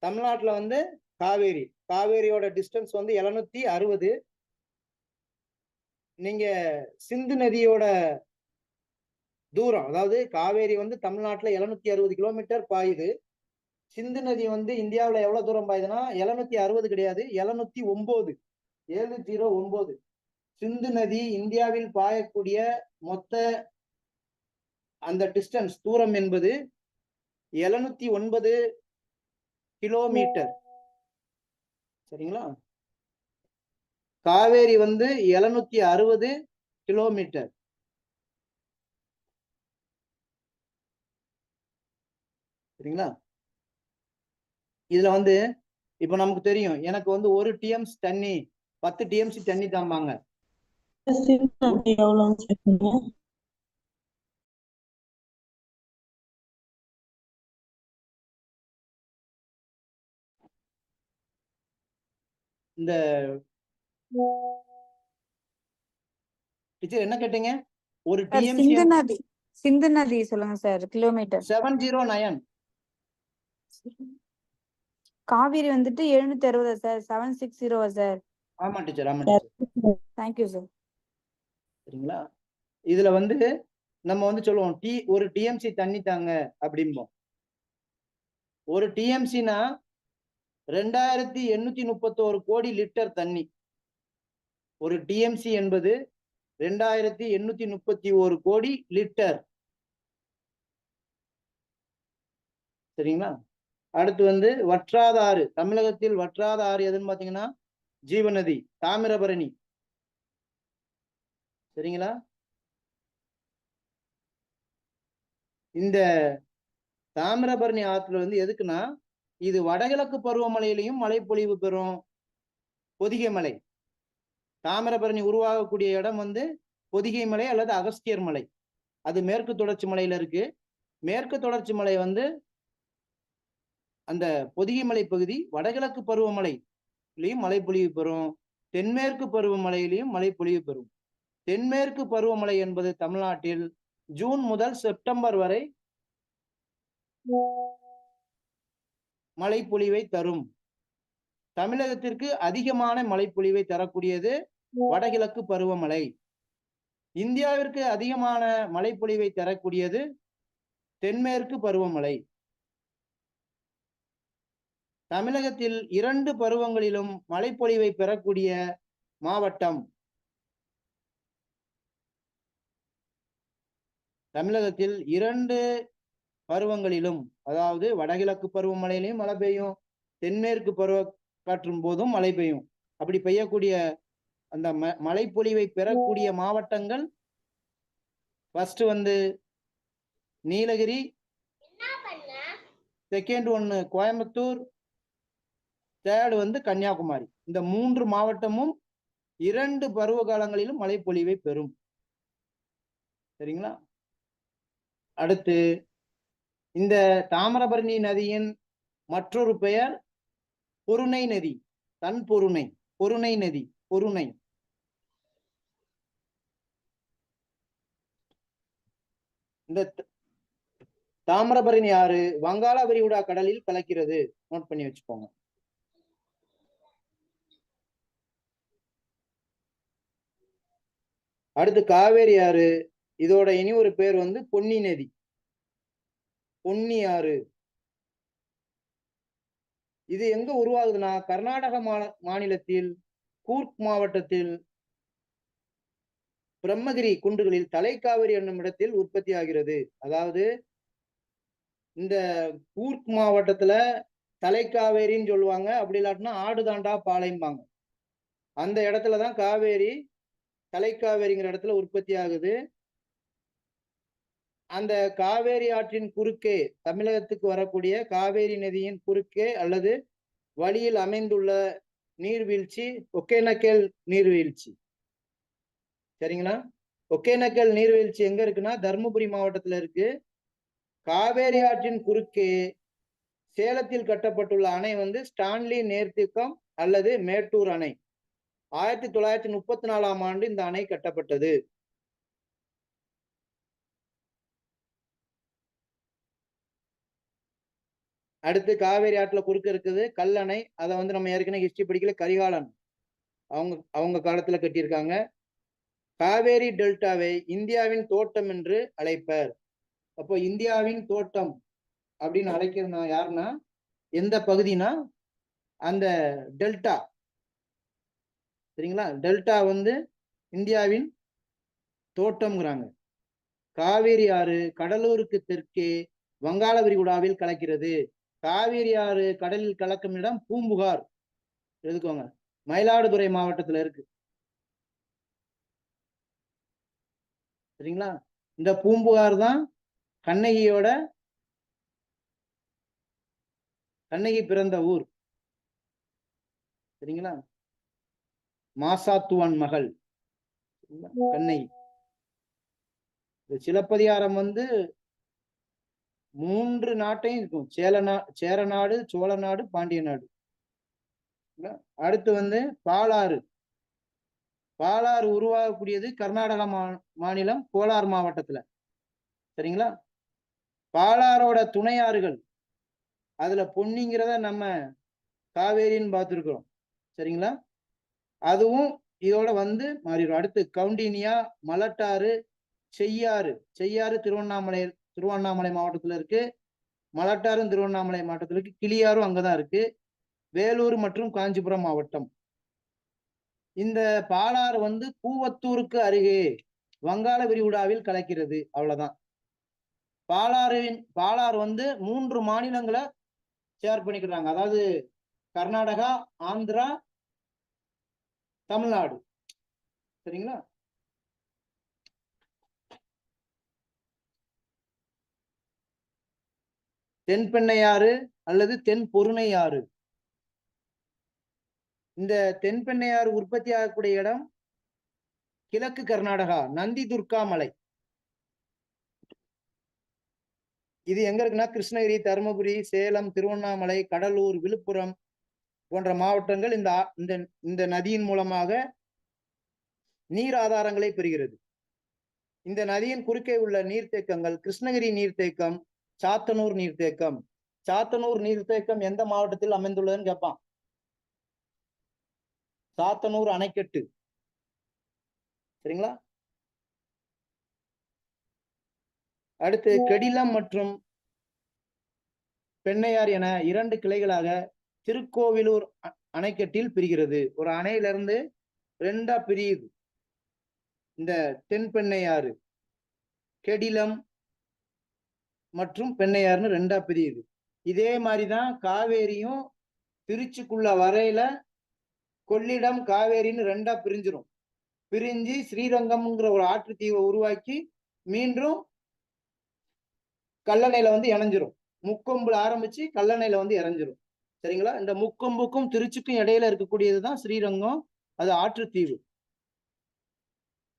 தமிழ்நாட்டுல வந்து காவேரி, காவேரியோட டிஸ்டன்ஸ் வந்து 760. நீங்க சிந்து நதியோட தூரம், அதாவது காவேரி வந்து தமிழ்நாட்டுல 760 கிலோமீட்டர் பாயுது. சிந்து நதி வந்து இந்தியாவுல எவ்வளவு தூரம் பாயுதுன்னா 760 கிடையாது, 709, 709. சிந்து நதி இந்தியாவில் பாயக்கூடிய மொத்த அந்த டிஸ்டன்ஸ் தூரம் என்பது 709 கிலோமீட்டர். சரிங்களா? காவேரி வந்து 760 கிலோமீட்டர். சரிங்களா? இதுல வந்து இப்ப நமக்கு தெரியும், எனக்கு வந்து 1 டிஎம்சி தண்ணி 10 டிஎம்சி தண்ணி தாம்பாங்க. இந்த டீச்சர் என்ன கேட்டீங்க? ஒரு டிஎம்சி சிந்து நதி சொல்லுங்க சார், கிலோமீட்டர். 709. காவிரி வந்துட்டு 760 சார், 760 சார். ஆமா டீச்சர், ஆமா டீச்சர். Thank you sir. சரிங்களா? இதுல வந்து நம்ம வந்து சொல்லுவோம் ஒரு டிஎம்சி தண்ணி தாங்க அப்படிம்போம். ஒரு டிஎம்சினா 2831 கோடி லிட்டர் தண்ணி. ஒரு டிஎம்சி என்பது 2831 கோடி லிட்டர். சரிங்களா? அடுத்து வந்து வற்றாத ஆறு, தமிழகத்தில் வற்றாத ஆறு எதுன்னு பாத்தீங்கன்னா ஜீவநதி, தாமிரபரணி. சரிங்களா? இந்த தாமிரபரணி ஆற்றுல வந்து எதுக்குன்னா, இது வடகிழக்கு பருவமழையிலையும் மழை பொழிவு பெறும். பொதிகை மலை, தாமிரபரணி உருவாகக்கூடிய இடம் வந்து பொதிகை மலை அல்லது அகஸ்தியர் மலை. அது மேற்கு தொடர்ச்சி மலையில இருக்கு. மேற்கு தொடர்ச்சி மலை வந்து அந்த பொதிகை மலை பகுதி வடகிழக்கு பருவமழையிலையும் மழை பொழிவு பெறும், தென்மேற்கு பருவமழையிலையும் மழை பொழிவு பெறும். தென்மேற்கு பருவமழை என்பது தமிழ்நாட்டில் ஜூன் முதல் செப்டம்பர் வரை மழை பொழிவை தரும். தமிழகத்திற்கு அதிகமான மழை பொழிவை தரக்கூடியது வடகிழக்கு பருவமழை. இந்தியாவிற்கு அதிகமான மழை பொழிவை தரக்கூடியது தென்மேற்கு பருவமழை. தமிழகத்தில் 2 பருவங்களிலும் மழை பொழிவை பெறக்கூடிய மாவட்டம். தமிழகத்தில் 2 பருவங்களிலும், அதாவது வடகிழக்கு பருவமழையிலையும் மழை பெய்யும், தென்மேற்கு பருவ காற்றும் போதும் மழை பெய்யும். அப்படி பெய்யக்கூடிய அந்த மழை பொழிவை பெறக்கூடிய மாவட்டங்கள் ஃபர்ஸ்ட் வந்து நீலகிரி, செகண்ட் ஒன்னு கோயம்புத்தூர், தேர்ட் வந்து கன்னியாகுமரி. இந்த 3 மாவட்டமும் 2 பருவ காலங்களிலும் மழை பொழிவை பெறும். சரிங்களா? அடுத்து இந்த தாமிரபரணி நதியின் மற்றொரு பெயர் பொருணை நதி, தன்பொருணை, பொருணை நதி, பொருணை. இந்த தாமிரபரணி ஆறு வங்காள விரிகுடா கடலில் கலக்கிறது. நோட் பண்ணி வச்சுக்கோங்க. அடுத்து காவேரி ஆறு, இதோட இனி ஒரு பேர் வந்து பொன்னி நதி, பொன்னி ஆறு. இது எங்க உருவாகுதுன்னா கர்நாடக மாநிலத்தில் கூர்க் மாவட்டத்தில் பிரம்மகிரி குன்றுகளில் தலைக்காவிரி என்னும் இடத்தில் உற்பத்தி ஆகிறது. அதாவது இந்த கூர்க் மாவட்டத்துல தலைக்காவேரின்னு சொல்லுவாங்க, அப்படி இல்லாட்டினா ஆடுதாண்டா பாளையம்பாங்க. அந்த இடத்துலதான் காவேரி, தலைக்காவேரிங்கிற இடத்துல உற்பத்தி ஆகுது. அந்த காவேரி ஆற்றின் குறுக்கே, தமிழகத்துக்கு வரக்கூடிய காவேரி நதியின் குறுக்கே அல்லது வழியில் அமைந்துள்ள நீர்வீழ்ச்சி ஒகேனக்கல் நீர்வீழ்ச்சி. சரிங்களா? ஒகேனக்கல் நீர்வீழ்ச்சி எங்க இருக்குன்னா தர்மபுரி மாவட்டத்துல இருக்கு. காவேரி ஆற்றின் குறுக்கே சேலத்தில் கட்டப்பட்டுள்ள அணை வந்து ஸ்டான்லி நீர்த்தேக்கம் அல்லது மேட்டூர் அணை. 1934ஆம் ஆண்டு இந்த அணை கட்டப்பட்டது. அடுத்து காவேரி ஆற்றுல குறுக்க இருக்குது கல்லணை. அதை வந்து நம்ம ஏற்கனவே ஹிஸ்டரி படிக்கல, கரிகாலன் அவங்க காலத்துல கட்டியிருக்காங்க. காவேரி டெல்டாவை இந்தியாவின் தோட்டம் என்று அழைப்பர். அப்போ இந்தியாவின் தோட்டம் அப்படின்னு அழைக்கிறது யாருன்னா எந்த பகுதினா அந்த டெல்டா. சரிங்களா? டெல்டா வந்து இந்தியாவின் தோட்டம்ங்கிறாங்க. காவேரி ஆறு கடலூருக்கு தெற்கே வங்காள விரிகுடாவில் கலக்கிறது. காவேரி ஆறு கடலில் கலக்கும் இடம் பூம்புகார். எழுதுக்கோங்க, மயிலாடுதுறை மாவட்டத்துல இருக்கு. சரிங்களா? இந்த பூம்புகார் தான் கண்ணகி பிறந்த ஊர். சரிங்களா? மாசாத்துவான் மகள் கண்ணகி. சிலப்பதிகாரம் வந்து 3 நாட்டையும் இருக்கும். சேரநாடு, சோழ நாடு, பாண்டிய நாடு. அடுத்து வந்து பாலாறு. பாலாறு உருவாகக்கூடியது கர்நாடகா மாநிலம் கோலார் மாவட்டத்துல. சரிங்களா? பாலாரோட துணையாறுகள் அதுல பொன்னிங்கிறத நம்ம காவேரின்னு பார்த்துருக்கிறோம். சரிங்களா? அதுவும் இதோட வந்து மாறிடும். அடுத்து கவுண்டினியா, மலட்டாறு, செய்யாறு திருவண்ணாமலை மாவட்டத்துல இருக்கு. மலட்டாரும் திருவண்ணாமலை மாவட்டத்துல இருக்கு. கிளியாரும் அங்கதான் இருக்கு. வேலூர் மற்றும் காஞ்சிபுரம் மாவட்டம். இந்த பாலாறு வந்து கூவத்தூருக்கு அருகே வங்காள விரிகுடாவில் கலக்கிறது. அவ்வளவுதான். பாலாறு வந்து 3 மாநிலங்களை ஷேர் பண்ணிக்கிறாங்க. அதாவது கர்நாடகா, ஆந்திரா, தமிழ்நாடு. சரிங்களா? தென்பெண்ணையாறு அல்லது தென் பொருணையாறு. இந்த தென்பெண்ணையாறு உற்பத்தி ஆகக்கூடிய இடம் கிழக்கு கர்நாடகா, நந்தி துர்கா மலை. இது எங்க இருக்குன்னா கிருஷ்ணகிரி, தருமபுரி, சேலம், திருவண்ணாமலை, கடலூர், விழுப்புரம் போன்ற மாவட்டங்கள் இந்த நதியின் மூலமாக நீர் ஆதாரங்களை பெறுகிறது. இந்த நதியின் குறுக்கே உள்ள நீர்த்தேக்கங்கள் கிருஷ்ணகிரி நீர்த்தேக்கம், சாத்தனூர் நீர்த்தேக்கம். சாத்தனூர் நீர்த்தேக்கம் எந்த மாவட்டத்தில் அமைந்துள்ளதுன்னு கேட்பான். சாத்தனூர் அணைக்கட்டு. சரிங்களா? அடுத்து கெடிலம் மற்றும் பெண்ணையார் என 2 கிளைகளாக திருக்கோவிலூர் அணைக்கட்டில் பிரிகிறது. ஒரு அணையிலிருந்து 2ஆ பிரியுது இந்த தென்பெண்ணையாறு. கெடிலம் மற்றும் பெண்ணையாறுன்னு 2ஆ பிரியுது. இதே மாதிரிதான் காவேரியும் திருச்சிக்குள்ள வரையில கொள்ளிடம், காவேரின்னு 2ஆ பிரிஞ்சிரும். பிரிஞ்சு ஸ்ரீரங்கம்ங்கிற ஒரு ஆற்று தீவை உருவாக்கி மீண்டும் கல்லணையில வந்து இணைஞ்சிரும். முக்கொம்புல ஆரம்பிச்சு கல்லணையில வந்து இறஞ்சிரும். சரிங்களா? இந்த முக்கொம்புக்கும் திருச்சிக்கும் இடையில இருக்கக்கூடியதுதான் ஸ்ரீரங்கம். அது ஆற்றுத்தீவு.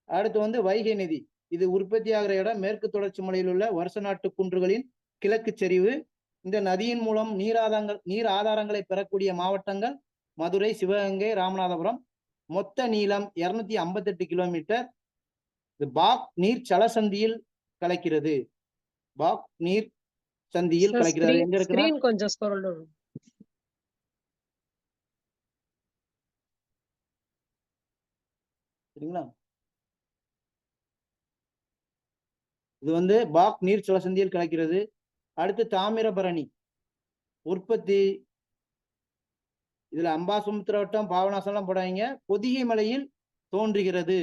அடுத்து வந்து வைகை நதி. இது உற்பத்தி ஆகிற இடம் மேற்கு தொடர்ச்சி மலையில் உள்ள வருஷ நாட்டு குன்றுகளின் கிழக்கு சரிவு. இந்த நதியின் மூலம் நீர் ஆதாரங்களை பெறக்கூடிய மாவட்டங்கள் மதுரை, சிவகங்கை, ராமநாதபுரம். மொத்த நீளம் 258 கிலோமீட்டர். பாக் நீர் சலசந்தியில் கலக்கிறது. பாக் நீர் சந்தியில் கலக்கிறது. எங்க இருக்குன்னா கொஞ்சம் சரிங்களா? இது வந்து பாக் நீர் சலசந்தியில் கலக்கிறது. அடுத்து தாமிரபரணி உற்பத்தி. இதுல அம்பாசமுத்திர வட்டம், பாபநாசம்லாம் போடாதீங்க. பொதிகை மலையில் தோன்றுகிறது.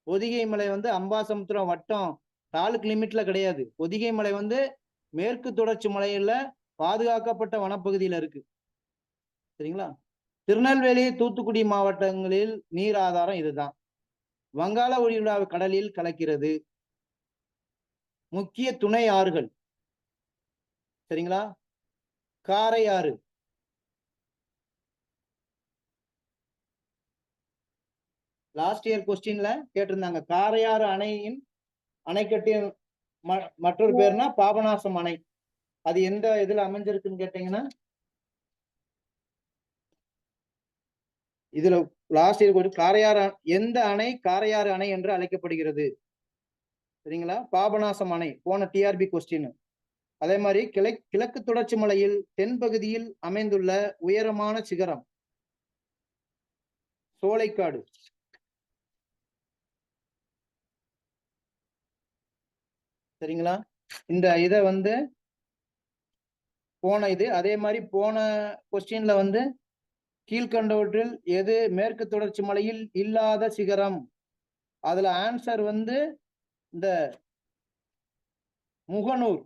பொதிகை மலை வந்து அம்பாசமுத்திரம் வட்டம் தாலுக் லிமிட்ல கிடையாது. பொதிகை மலை வந்து மேற்கு தொடர்ச்சி மலையில பாதுகாக்கப்பட்ட வனப்பகுதியில இருக்கு. சரிங்களா? திருநெல்வேலி, தூத்துக்குடி மாவட்டங்களில் நீர் ஆதாரம் இதுதான். வங்காள விரிகுடா கடலில் கலக்கிறது. முக்கிய துணை ஆறுகள். சரிங்களா? காரையாறு, லாஸ்ட் இயர் கொஸ்டின்ல கேட்டிருந்தாங்க. காரையாறு அணையின் அணைக்கட்டின் மற்றொரு பேர்னா பாபநாசம் அணை. அது எந்த இதுல அமைஞ்சிருக்குன்னு கேட்டீங்கன்னா, இதுல லாஸ்ட் இயர் காரையாறு எந்த அணை காரையாறு அணை என்று அழைக்கப்படுகிறது? சரிங்களா? பாபநாசம் அணை போன டிஆர்பி கொஸ்டின். அதே மாதிரி கிழக்கு தொடர்ச்சி மலையில் தென்பகுதியில் அமைந்துள்ள உயரமான சிகரம் சோலைக்காடு. சரிங்களா? இந்த இதை வந்து போன இது அதே மாதிரி போன கொஸ்டின்ல வந்து கீழ்கண்டவற்றில் எது மேற்கு தொடர்ச்சி மலையில் இல்லாத சிகரம்? அதுல ஆன்சர் வந்து இந்த முகநூர்.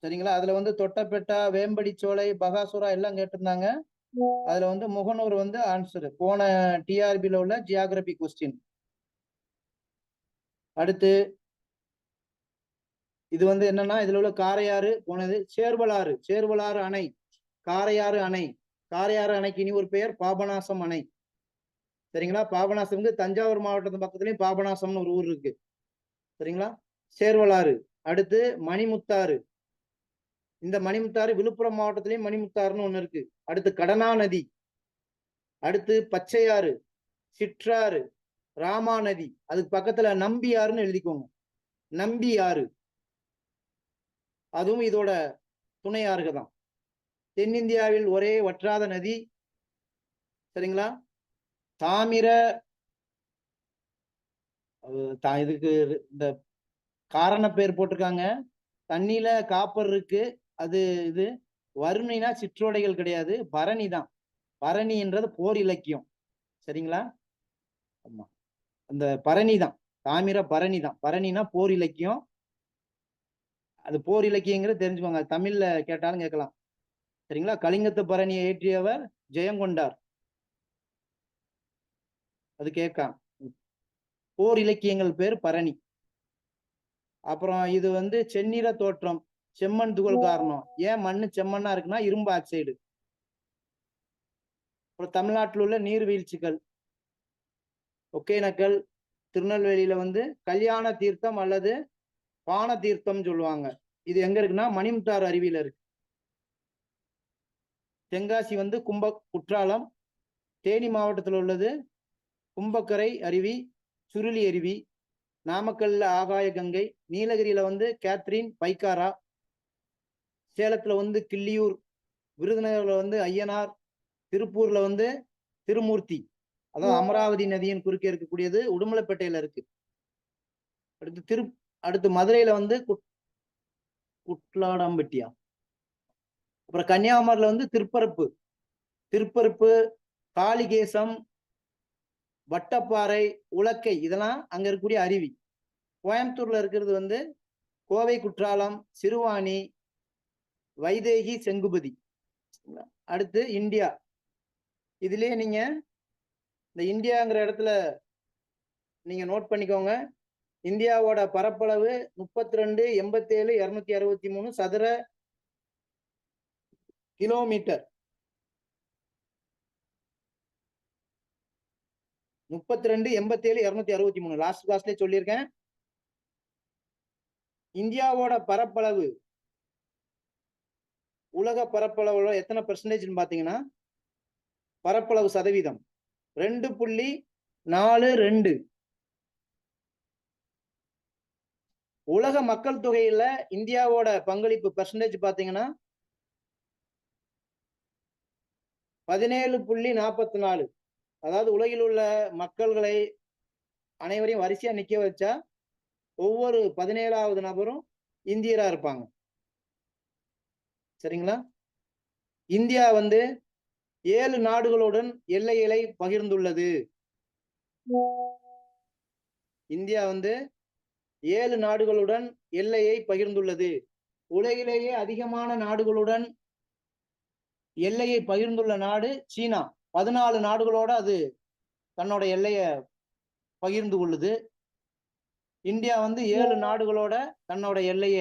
சரிங்களா? அதுல வந்து தொட்டபெட்டா, வேம்படி சோலை, பகாசுரா எல்லாம் கேட்டிருந்தாங்க. அதுல வந்து முகநூர் வந்து ஆன்சர் போன டிஆர்பில உள்ள ஜியாகிரபி கொஸ்டின். அடுத்து இது வந்து என்னன்னா, இதுல உள்ள காரையாறு போனது. சேர்வலாறு அணை, காரையாறு அணை. காரையாறு அணைக்கு இனி ஒரு பெயர் பாபநாசம் அணை. சரிங்களா? பாபநாசம் வந்து தஞ்சாவூர் மாவட்டத்து பக்கத்துலயும் பாபநாசம்னு ஒரு ஊர் இருக்கு. சரிங்களா? சேர்வலாறு. அடுத்து மணிமுத்தாறு. இந்த மணிமுத்தாறு விழுப்புரம் மாவட்டத்திலயும் மணிமுத்தாறுன்னு ஒண்ணு இருக்கு. அடுத்து கடனா நதி. அடுத்து பச்சையாறு, சிற்றாறு, ராமா நதி. அதுக்கு பக்கத்துல நம்பியாறுன்னு எழுதிக்கோங்க. நம்பியாறு அதுவும் இதோட துணையாறுக தான். தென்னிந்தியாவில் ஒரே வற்றாத நதி. சரிங்களா? தாமிர இதுக்கு இந்த காரண பேர் போட்டிருக்காங்க. தண்ணியில காப்பர் இருக்கு. அது இது வருணினா சிற்றோடைகள் கிடையாது, பரணி தான். பரணின்றது போர் இலக்கியம். சரிங்களா? ஆமா, அந்த பரணி தான், தாமிர பரணி தான். பரணினா போர் இலக்கியம். அது போர் இலக்கியங்கிறது தெரிஞ்சுக்கோங்க, தமிழ்ல கேட்டாலும் கேட்கலாம். சரிங்களா? கலிங்கத்து பரணியை ஏற்றியவர் ஜெயங்கொண்டார். அது கேட்காம். போர் இலக்கியங்கள் பேர் பரணி. அப்புறம் இது வந்து செந்நிற தோற்றம், செம்மண் துகள் காரணம். ஏன் மண்ணு செம்மண்ணா இருக்குன்னா இரும்பு ஆக்சைடு. அப்புறம் தமிழ்நாட்டில் உள்ள நீர்வீழ்ச்சிகள், ஒகேனக்கல், திருநெல்வேலியில வந்து கல்யாண தீர்த்தம் அல்லது பான தீர்த்தம் சொல்லுவாங்க. இது எங்க இருக்குன்னா மணிமுத்தாறு அருவியில இருக்கு. தென்காசி வந்து குற்றாலம். தேனி மாவட்டத்தில் உள்ளது கும்பக்கரை அருவி, சுருளி அருவி. நாமக்கல்ல ஆகாய கங்கை. நீலகிரியில வந்து கேத்ரின், பைக்காரா. சேலத்துல வந்து கிள்ளியூர். விருதுநகர்ல வந்து ஐயனார். திருப்பூர்ல வந்து திருமூர்த்தி. அதாவது அமராவதி நதியின் குறுக்கே இருக்கக்கூடியது உடுமலைப்பேட்டையில இருக்கு. அடுத்து மதுரையில வந்து குட்லாடம்பட்டியா. அப்புறம் கன்னியாகுமரியில வந்து திருப்பரப்பு, காளிகேசம், வட்டப்பாறை, உலக்கை. இதெல்லாம் அங்க இருக்கக்கூடிய அருவி. கோயம்புத்தூர்ல இருக்கிறது வந்து கோவை குற்றாலம், சிறுவாணி, வைதேகி, செங்குபதி. அடுத்து இந்தியா. இதுலயே நீங்க இந்த இந்தியாங்கிற இடத்துல நீங்க நோட் பண்ணிக்கோங்க. இந்தியாவோட பரப்பளவு 32,87,263 சதுர கிலோமீட்டர். 32,87,263 லாஸ்ட் கிளாஸ்லயே சொல்லியிருக்கேன். இந்தியாவோட பரப்பளவு உலக பரப்பளவுல எத்தனை பெர்சன்டேஜ் பாத்தீங்கன்னா, பரப்பளவு சதவீதம் 2.42. உலக மக்கள் தொகையில இந்தியாவோட பங்களிப்பு பெர்சன்டேஜ் பாத்தீங்கன்னா 17.44. அதாவது உலகில் உள்ள மக்கள்களை அனைவரையும் வரிசையா நிக்க வச்சா ஒவ்வொரு 17வது நபரும் இந்தியரா இருப்பாங்க. சரிங்களா? இந்தியா வந்து 7 நாடுகளுடன் எல்லைகளை பகிர்ந்துள்ளது. இந்தியா வந்து 7 நாடுகளுடன் எல்லையை பகிர்ந்துள்ளது. உலகிலேயே அதிகமான நாடுகளுடன் எல்லையை பகிர்ந்துள்ள நாடு சீனா. 14 நாடுகளோட அது தன்னோட எல்லையை பகிர்ந்து கொள்ளுது. இந்தியா வந்து 7 நாடுகளோட தன்னோட எல்லைய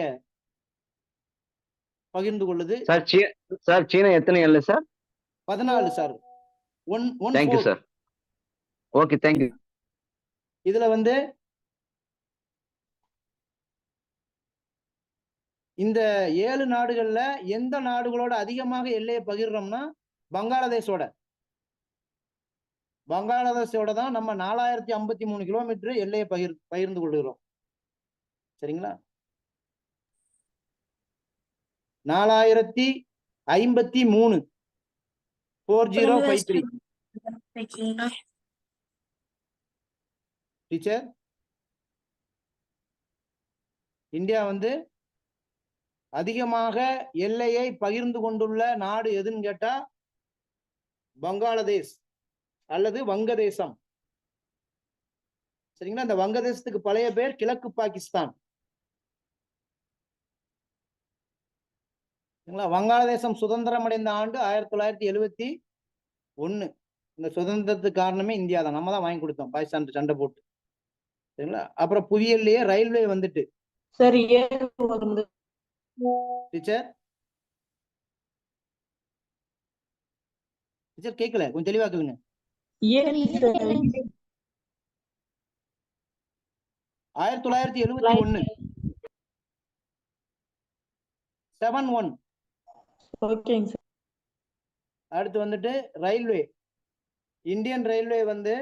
பகிர்ந்து கொள்ளுது. சார் சீனா எத்தனை எல்லை sir? 14 sir. Thank you sir. Okay, thank you. இதுல வந்து இந்த 7 நாடுகள்ல எந்த நாடுகளோட அதிகமாக எல்லையை பகிர்றோம்னா பங்களாதேஷோட தான் நம்ம 4053 கிலோமீட்டர் எல்லையை பகிர்ந்து கொள்கிறோம். சரிங்களா? 4053 4053. டீச்சர், இந்தியா வந்து அதிகமாக எல்லையை பகிர்ந்து கொண்டுள்ள நாடு எதுன்னு கேட்டா பங்களாதேஷ் அல்லது வங்கதேசம். சரிங்களா? இந்த வங்கதேசத்துக்கு பழைய பேர் கிழக்கு பாகிஸ்தான். வங்காளதேசம் சுதந்திரம் அடைந்த ஆண்டு 1971. இந்த சுதந்திரத்துக்கு காரணமே இந்தியா தான். நம்ம தான் வாங்கி கொடுத்தோம் பாகிஸ்தான் சண்டை போட்டு. சரிங்களா? அப்புறம் புவியிலேயே ரயில்வே வந்துட்டு சரி. டீச்சர் டீச்சர் கேட்கல, கொஞ்சம் தெளிவா கேளுங்க. 1971 71. ஓகேங்க சார். அடுத்து வந்துட்டு ரயில்வே. இந்தியன் ரயில்வே வந்து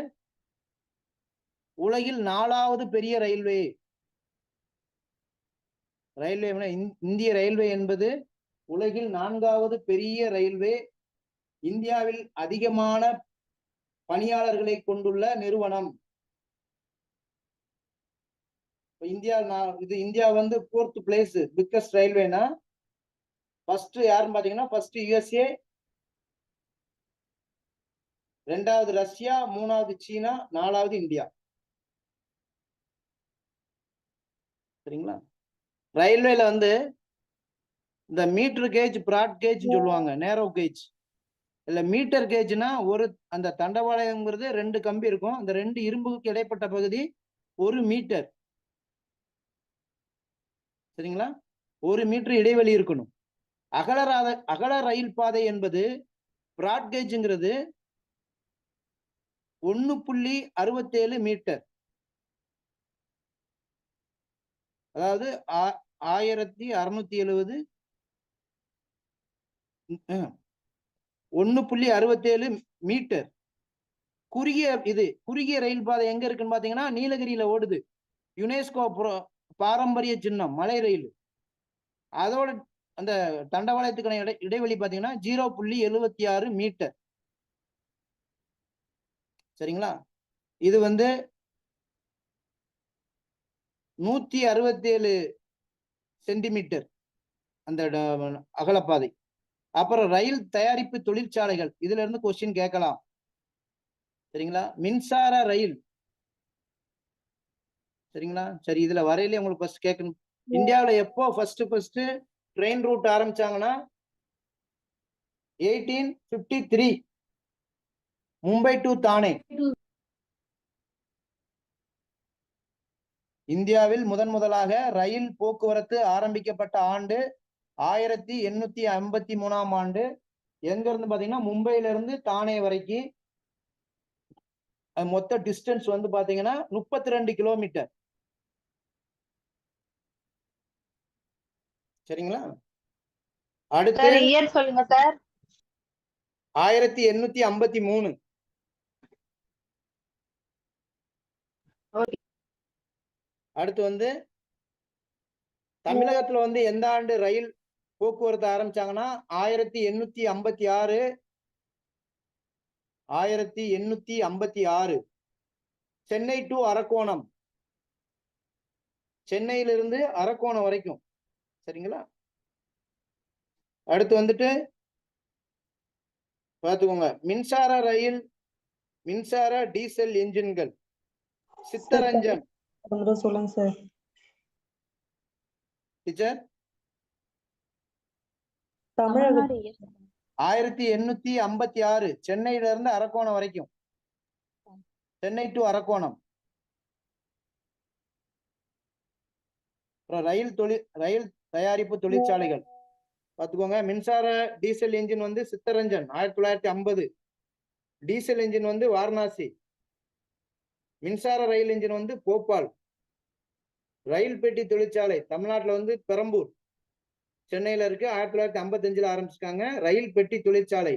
உலகில் 4வது பெரிய ரயில்வே. இந்திய ரயில்வே என்பது உலகில் 4வது பெரிய ரயில்வே. இந்தியாவில் அதிகமான பணியாளர்களை கொண்டுள்ள நிறுவனம். இந்தியா வந்து 4th பிளேஸ் பிக்கஸ்ட் ரயில்வேனா ஃபர்ஸ்ட் யாருன்னு பாத்தீங்கன்னா ஃபர்ஸ்ட் USA, 2வது ரஷ்யா, 3வது சீனா, 4வது இந்தியா. சரிங்களா? ரயில்வேல வந்து இந்த மீட்டர் கேஜ், பிராட் கேஜ் சொல்லுவாங்க, நேரோ கேஜ். இல்ல மீட்டர் கேஜ்னா அந்த தண்டவாளம்ங்கிறது 2 கம்பி இருக்கும். அந்த 2 இரும்புக்கு இடைப்பட்ட பகுதி 1 மீட்டர். சரிங்களா? 1 மீட்டர் இடைவெளி இருக்கணும். அகல ரயில் பாதை என்பது பிராட் கேஜ்ங்கிறது 1.67 மீட்டர். அதாவது 1670 1.67 மீட்டர். குறுகிய ரயில் பாதை எங்க இருக்குன்னு பாத்தீங்கன்னா நீலகிரியில ஓடுது. யுனெஸ்கோ பாரம்பரிய சின்னம் மலை ரயில். அதோட அந்த தண்டவாளத்துக்கான இடைவெளி பாத்தீங்கன்னா 0.76 மீட்டர். சரிங்களா? இது வந்து 167 சென்டிமீட்டர் அந்த அகலப்பாதை. அப்புறம் ரயில் தயாரிப்பு தொழிற்சாலைகள், இதுல இருந்து கொஸ்டின் கேட்கலாம். சரிங்களா? மின்சார ரயில். சரிங்களா? சரி, இதுல வரையிலே உங்களுக்கு ஃபர்ஸ்ட் கேட்கணும். இந்தியாவில் எப்போ ஃபர்ஸ்ட் ட்ரெயின் ரூட் ஆரம்பிச்சாங்கன்னா 1853 மும்பை டு தானே. இந்தியாவில் முதலாக ரயில் போக்குவரத்து ஆரம்பிக்கப்பட்ட ஆண்டு 1853 ஆண்டு. எங்க இருந்து பாத்தீங்கன்னா மும்பையில இருந்து தானே வரைக்கும் மொத்த டிஸ்டன்ஸ் வந்து பாத்தீங்கன்னா 32 கிலோமீட்டர். சரிங்களா? அடுத்து இயர் சொல்லுங்க சார். 1853. அடுத்து வந்து தமிழகத்துல வந்து எந்த ஆண்டு ரயில் போக்குவரத்து ஆரம்பிச்சாங்கன்னா 1856. 1856 சென்னை டு அரக்கோணம். சென்னையிலிருந்து அரக்கோணம் வரைக்கும். சரிங்களா? அடுத்து வந்துட்டு பார்த்துக்கோங்க, மின்சார ரயில், மின்சார டீசல் என்ஜின்கள். சித்தரஞ்சன். சொல்லுங்க சார். டீச்சர், தமிழ்நாடு 1856 சென்னையில இருந்து அரக்கோணம் வரைக்கும். சென்னை டு அரக்கோணம். ரயில் தயாரிப்பு தொழிற்சாலைகள் பார்த்துக்கோங்க. மின்சார டீசல் என்ஜின் வந்து சித்தரஞ்சன் 1950. டீசல் என்ஜின் வந்து வாரணாசி, மின்சார ரயில் என்ஜின் வந்து போபால், ரயில் பெட்டி தொழிற்சாலை தமிழ்நாட்டுல வந்து பெரம்பூர், சென்னையில இருக்கு. 1955 ஆரம்பிச்சிருக்காங்க ரயில் பெட்டி தொழிற்சாலை.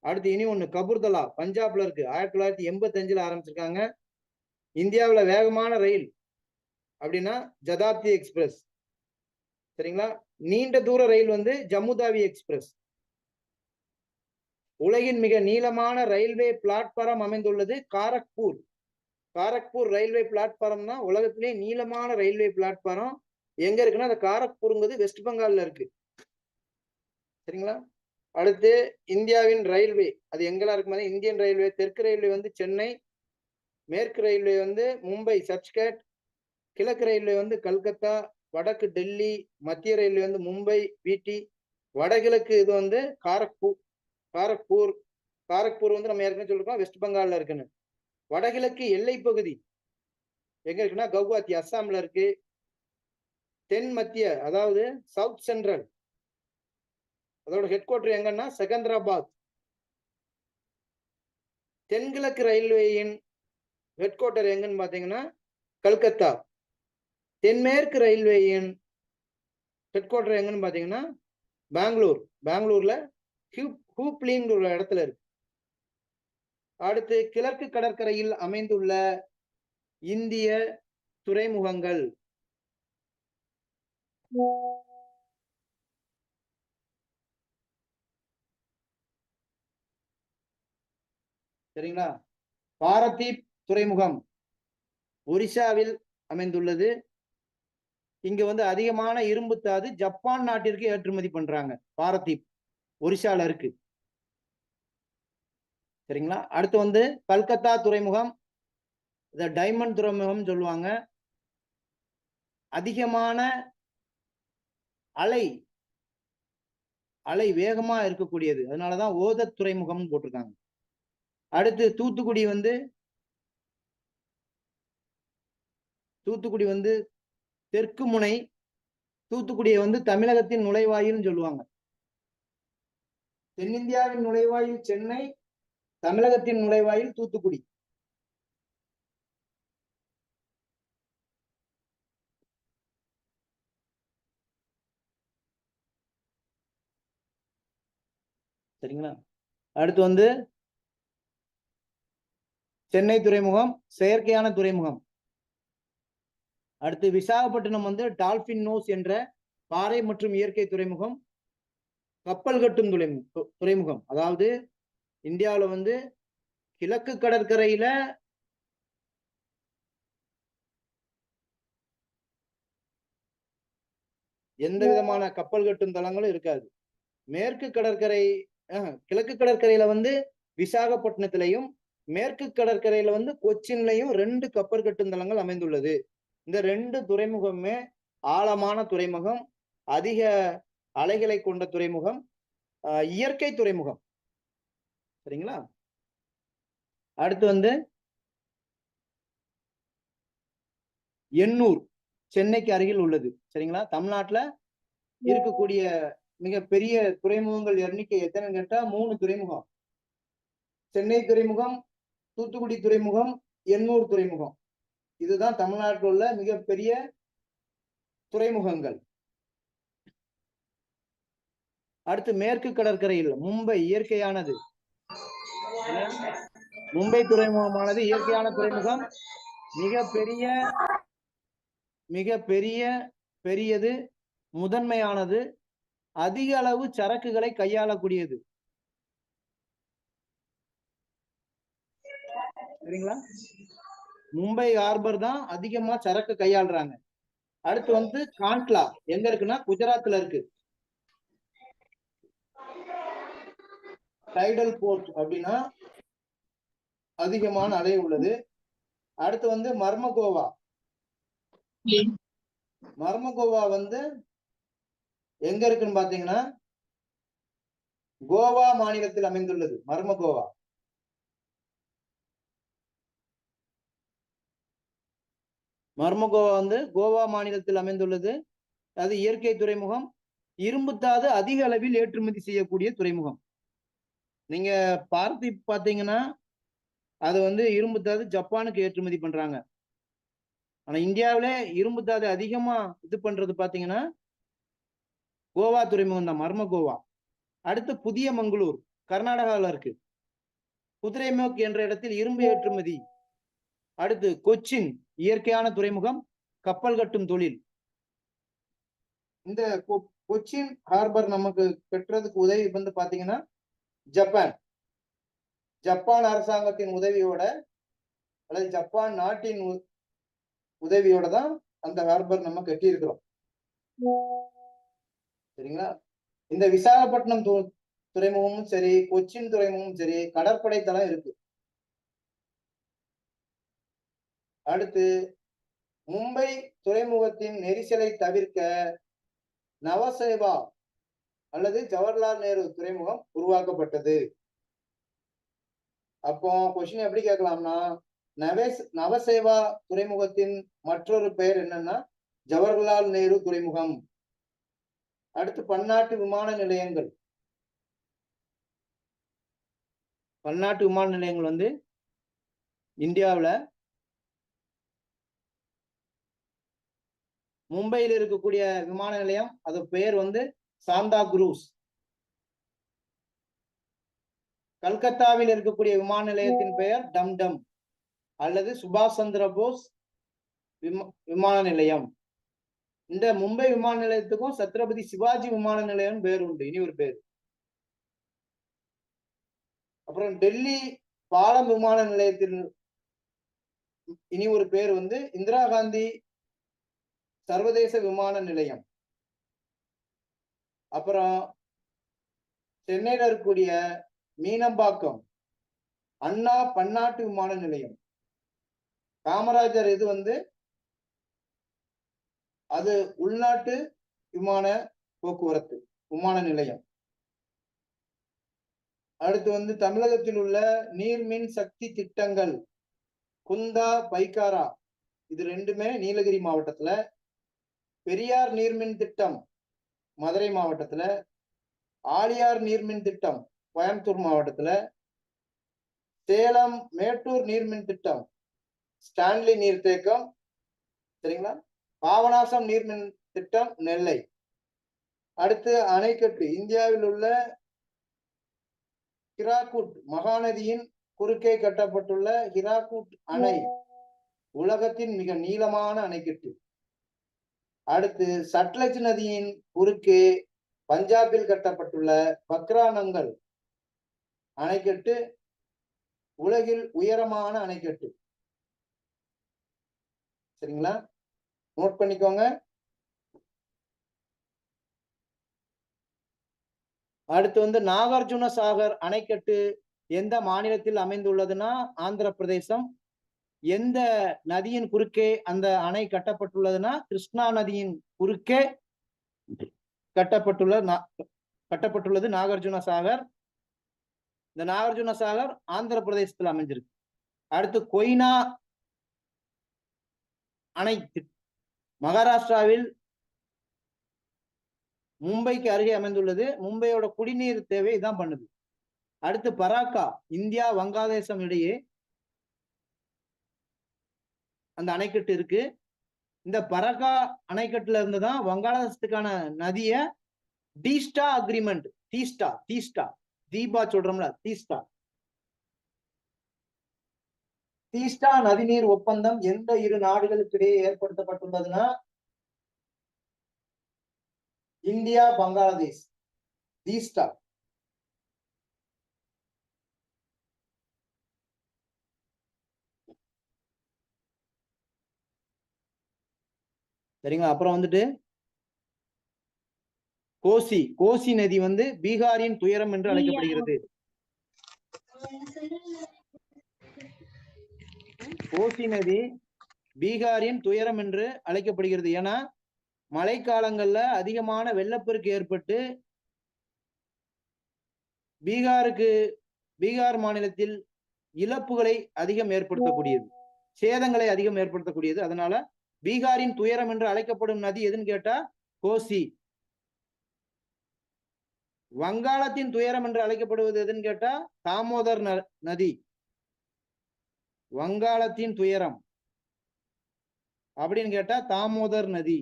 அடுத்து இனி ஒண்ணு கபூர்தலா பஞ்சாப்ல இருக்கு, 1985 ஆரம்பிச்சிருக்காங்க. இந்தியாவுல வேகமான ரயில் அப்படின்னா ஜதாப்தி எக்ஸ்பிரஸ். சரிங்களா? நீண்ட தூர ரயில் வந்து ஜம்முதாவி எக்ஸ்பிரஸ். உலகின் மிக நீளமான ரயில்வே பிளாட்பாரம் அமைந்துள்ளது காரக்பூர். காரக்பூர் ரயில்வே பிளாட்பாரம் தான் உலகத்திலே நீளமான ரயில்வே பிளாட்பாரம். எங்க இருக்குன்னா அந்த காரக்பூருங்கிறது வெஸ்ட் பெங்கால்ல இருக்கு. சரிங்களா? அடுத்து இந்தியாவின் ரயில்வே அது எங்கெல்லாம் இருக்கு? இந்தியன் ரயில்வே தெற்கு ரயில்வே வந்து சென்னை, மேற்கு ரயில்வே வந்து மும்பை சர்ச்கட், கிழக்கு ரயில்வே வந்து கல்கத்தா, வடக்கு டெல்லி, மத்திய ரயில்வே வந்து மும்பை பிடி, வடகிழக்கு இது வந்து காரக்பூர். காரக்பூர் காரக்பூர் வந்து நம்ம ஏற்கனவே சொல்லிருக்கோம் வெஸ்ட் பெங்கால்ல இருக்குன்னு. வடகிழக்கு எல்லை பகுதி எங்க இருக்குன்னா கவுஹாத்தி அஸ்ஸாம்ல இருக்கு. தென் மத்திய அதாவது சவுத் சென்ட்ரல் அதோட ஹெட் குவார்டர் எங்கன்னா செகந்திராபாத். தென்கிழக்கு ரயில்வேயின் ஹெட் குவார்டர் எங்கன்னு பாத்தீங்கன்னா கல்கத்தா. தென்மேற்கு ரயில்வேயின் ஹெட் குவார்டர் எங்கன்னு பாத்தீங்கன்னா பெங்களூர். பெங்களூர்ல ஹூப்ளிங்கிற ஒரு இடத்துல இருக்கு. அடுத்து கிழக்கு கடற்கரையில் அமைந்துள்ள இந்திய துறைமுகங்கள். சரிங்களா? பாரதீப் துறைமுகம் ஒரிசாவில் அமைந்துள்ளது. இங்க வந்து அதிகமான இரும்புத்தாது ஜப்பான் நாட்டிற்கு ஏற்றுமதி பண்றாங்க. பாரதீப் ஒரிசால இருக்கு. சரிங்களா? அடுத்து வந்து கல்கத்தா துறைமுகம், இந்த டைமண்ட் துறைமுகம் சொல்லுவாங்க. அதிகமான அலை வேகமா இருக்கக்கூடியது, அதனாலதான் ஓத துறைமுகம் போட்டிருக்காங்க. அடுத்து தூத்துக்குடி வந்து தெற்கு முனை. தூத்துக்குடியை வந்து தமிழகத்தின் நுழைவாயில்னு சொல்லுவாங்க. தென்னிந்தியாவின் நுழைவாயில் சென்னை, தமிழகத்தின் நுழைவாயில் தூத்துக்குடி. சரிங்களா? அடுத்து வந்து சென்னை துறைமுகம் செயற்கையான துறைமுகம். அடுத்து விசாகப்பட்டினம் வந்து டால்பின் நோஸ் என்ற பாறை மற்றும் இயற்கை துறைமுகம். கப்பல் கட்டும் துறைமுகம் அதாவது இந்தியாவில வந்து கிழக்கு கடற்கரையில எந்த விதமான கப்பல் கட்டும் தளங்களும் இருக்காது. மேற்கு கடற்கரை கிழக்கு கடற்கரையில வந்து விசாகப்பட்டினத்திலையும் மேற்கு கடற்கரையில வந்து கொச்சின்லையும் 2 கப்பல் கட்டும் தளங்கள் அமைந்துள்ளது. இந்த 2 துறைமுகமே ஆழமான துறைமுகம், அதிக அலைகளை கொண்ட துறைமுகம், இயற்கை துறைமுகம். சரிங்களா? அடுத்து வந்து எண்ணூர் சென்னைக்கு அருகில் உள்ளது. சரிங்களா? தமிழ்நாட்டுல இருக்கக்கூடிய மிகப்பெரிய துறைமுகங்கள் எண்ணிக்கை எத்தனைன்னு கேட்டா 3 துறைமுகம். சென்னை துறைமுகம், தூத்துக்குடி துறைமுகம், எண்ணூர் துறைமுகம். இதுதான் தமிழ்நாட்டில் உள்ள மிகப்பெரிய துறைமுகங்கள். அடுத்து மேற்கு கடற்கரையில் மும்பை இயற்கையானது. மும்பை துறைமுகமானது இயற்கையான துறைமுகம். பெரியது, முதன்மையானது, அதிக அளவு சரக்குகளை கையாளக்கூடியது. சரிங்களா? மும்பை ஹார்பர் தான் அதிகமா சரக்கு கையாளுறாங்க. அடுத்து வந்து காண்ட்லா எங்க இருக்குன்னா குஜராத்ல இருக்கு. டைடல் போர்ட் அப்படின்னா அதிகமான அலை உள்ளது. அடுத்து வந்து மர்மகோவா. மர்மகோவா வந்து எங்க இருக்குன்னு பாத்தீங்கன்னா கோவா மாநிலத்தில் அமைந்துள்ளது. மர்மகோவா வந்து கோவா மாநிலத்தில் அமைந்துள்ளது. அது இயற்கை துறைமுகம். இரும்புத்தாது அதிக அளவில் ஏற்றுமதி செய்யக்கூடிய துறைமுகம். நீங்க பார்த்து பாத்தீங்கன்னா அது வந்து இரும்புத்தாது ஜப்பானுக்கு ஏற்றுமதி பண்றாங்க. ஆனா இந்தியாவில இரும்புத்தாது அதிகமா இது பண்றது பாத்தீங்கன்னா கோவா துறைமுகம் தான், மர்ம கோவா. அடுத்து புதிய மங்களூர் கர்நாடகாவில் இருக்கு. குதிரைமுக் என்ற இடத்தில் இரும்பு ஏற்றுமதி. அடுத்து கொச்சின் இயற்கையான துறைமுகம், கப்பல் கட்டும் தொழில். இந்த கொச்சின் ஹார்பர் நமக்கு பெற்றதுக்கு உதவி வந்து பாத்தீங்கன்னா ஜப்பான் அரசாங்கத்தின் உதவியோட அல்லது ஜப்பான் நாட்டின் உதவியோட தான் அந்த ஹார்பர் நம்ம கட்டி இருக்கிறோம். சரிங்களா? இந்த விசாகப்பட்டினம் துறைமுகமும் சரி, கொச்சின் துறைமுகமும் சரி, கடற்படை தளம் இருக்கு. அடுத்து மும்பை துறைமுகத்தின் நெரிசலை தவிர்க்க நவசேவா அல்லது ஜவஹர்லால் நேரு துறைமுகம் உருவாக்கப்பட்டது. அப்போ கொஸ்டின் எப்படி கேட்கலாம்னா, நவசேவா துறைமுகத்தின் மற்றொரு பெயர் என்னன்னா ஜவஹர்லால் நேரு துறைமுகம். அடுத்து பன்னாட்டு விமான நிலையங்கள். பன்னாட்டு விமான நிலையங்கள் வந்து இந்தியாவுல மும்பையில் இருக்கக்கூடிய விமான நிலையம், அது பெயர் வந்து சாந்தா குரூஸ். கல்கத்தாவில் இருக்கக்கூடிய விமான நிலையத்தின் பெயர் டம்டம் அல்லது சுபாஷ் சந்திர போஸ் விமான நிலையம். இந்த மும்பை விமான நிலையத்துக்கும் சத்ரபதி சிவாஜி விமான நிலையம் பேர் உண்டு, இனி ஒரு பேர். அப்புறம் டெல்லி பாலம் விமான நிலையத்தில் இனி ஒரு பேர் வந்து இந்திரா காந்தி சர்வதேச விமான நிலையம். அப்புறம் சென்னையில இருக்கக்கூடிய மீனம்பாக்கம் அண்ணா பன்னாட்டு விமான நிலையம். காமராஜர் இது வந்து அது உள்நாட்டு விமான போக்குவரத்து விமான நிலையம். அடுத்து வந்து தமிழகத்தில் உள்ள நீர்மின் சக்தி திட்டங்கள் குந்தா, பைக்காரா, இது ரெண்டுமே நீலகிரி மாவட்டத்துல. பெரியார் நீர்மின் திட்டம் மதுரை மாவட்டத்துல, ஆழியார் நீர்மின் திட்டம் கோயம்புத்தூர் மாவட்டத்துல, சேலம் மேட்டூர் நீர்மின் திட்டம் ஸ்டான்லி நீர்த்தேக்கம், சரிங்களா, பாபநாசம் நீர்மின் திட்டம் நெல்லை. அடுத்து அணைக்கட்டு, இந்தியாவில் உள்ள ஹிராகுட் மகாநதியின் குறுக்கே கட்டப்பட்டுள்ள ஹிராகுட் அணை உலகத்தின் மிக நீளமான அணைக்கட்டு. அடுத்து சட்லஜ் நதியின் குறுக்கே பஞ்சாபில் கட்டப்பட்டுள்ள பக்ரானங்கல் அணைக்கட்டு உலகில் உயரமான அணைக்கட்டு. சரிங்களா, நோட் பண்ணிக்கோங்க. அடுத்து வந்து நாகார்ஜுன சாகர் அணைக்கட்டு எந்த மாநிலத்தில் அமைந்துள்ளதுன்னா ஆந்திர பிரதேசம். எந்த நதியின் குறுக்கே அந்த அணை கட்டப்பட்டுள்ளதுன்னா கிருஷ்ணா நதியின் குறுக்கே கட்டப்பட்டுள்ளது நாகார்ஜுன சாகர். இந்த நாகார்ஜுன சாகர் ஆந்திர பிரதேசத்தில் அமைஞ்சிருக்கு. அடுத்து கொய்னா அணை மகாராஷ்டிராவில் மும்பைக்கு அருகே அமைந்துள்ளது. மும்பையோட குடிநீர் தேவை இதான் பண்ணுது. அடுத்து பராக்கா, இந்தியா வங்காளதேசம் இடையே அந்த அணைக்கட்டு இருக்கு. இந்த பராக்கா அணைக்கட்டுல இருந்துதான் வங்காளதேசத்துக்கான நதிய டீஸ்டா அக்ரிமெண்ட், தீஸ்டா தீபா சொல்றோம்ல, தீஸ்டா நதிநீர் ஒப்பந்தம் எந்த இரு நாடுகளுக்கு இடையே ஏற்படுத்தப்பட்டுள்ளதுன்னா இந்தியா பங்களாதேஷ். தீஸ்டா. சரிங்களா, அப்புறம் வந்துட்டு கோசி நதி வந்து பீகாரின் துயரம் என்று அழைக்கப்படுகிறது. கோசி நதி பீகாரின் துயரம் என்று அழைக்கப்படுகிறது. ஏன்னா மழைக்காலங்கள்ல அதிகமான வெள்ளப்பெருக்கு ஏற்பட்டு பீகார் மாநிலத்தில் இழப்புகளை அதிகம் ஏற்படுத்தக்கூடியது, சேதங்களை அதிகம் ஏற்படுத்தக்கூடியது. அதனால பீகாரின் துயரம் என்று அழைக்கப்படும் நதி எதுன்னு கேட்டா கோசி. வங்காளத்தின் துயரம் என்று அழைக்கப்படுவது எதுன்னு கேட்டா தாமோதர் நதி. வங்காளத்தின் துயரம் அப்படின்னு கேட்டா தாமோதர் நதி.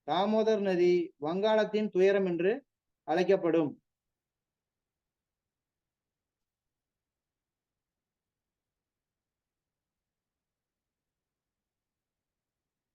தாமோதர் நதி வங்காளத்தின் துயரம் என்று அழைக்கப்படும்.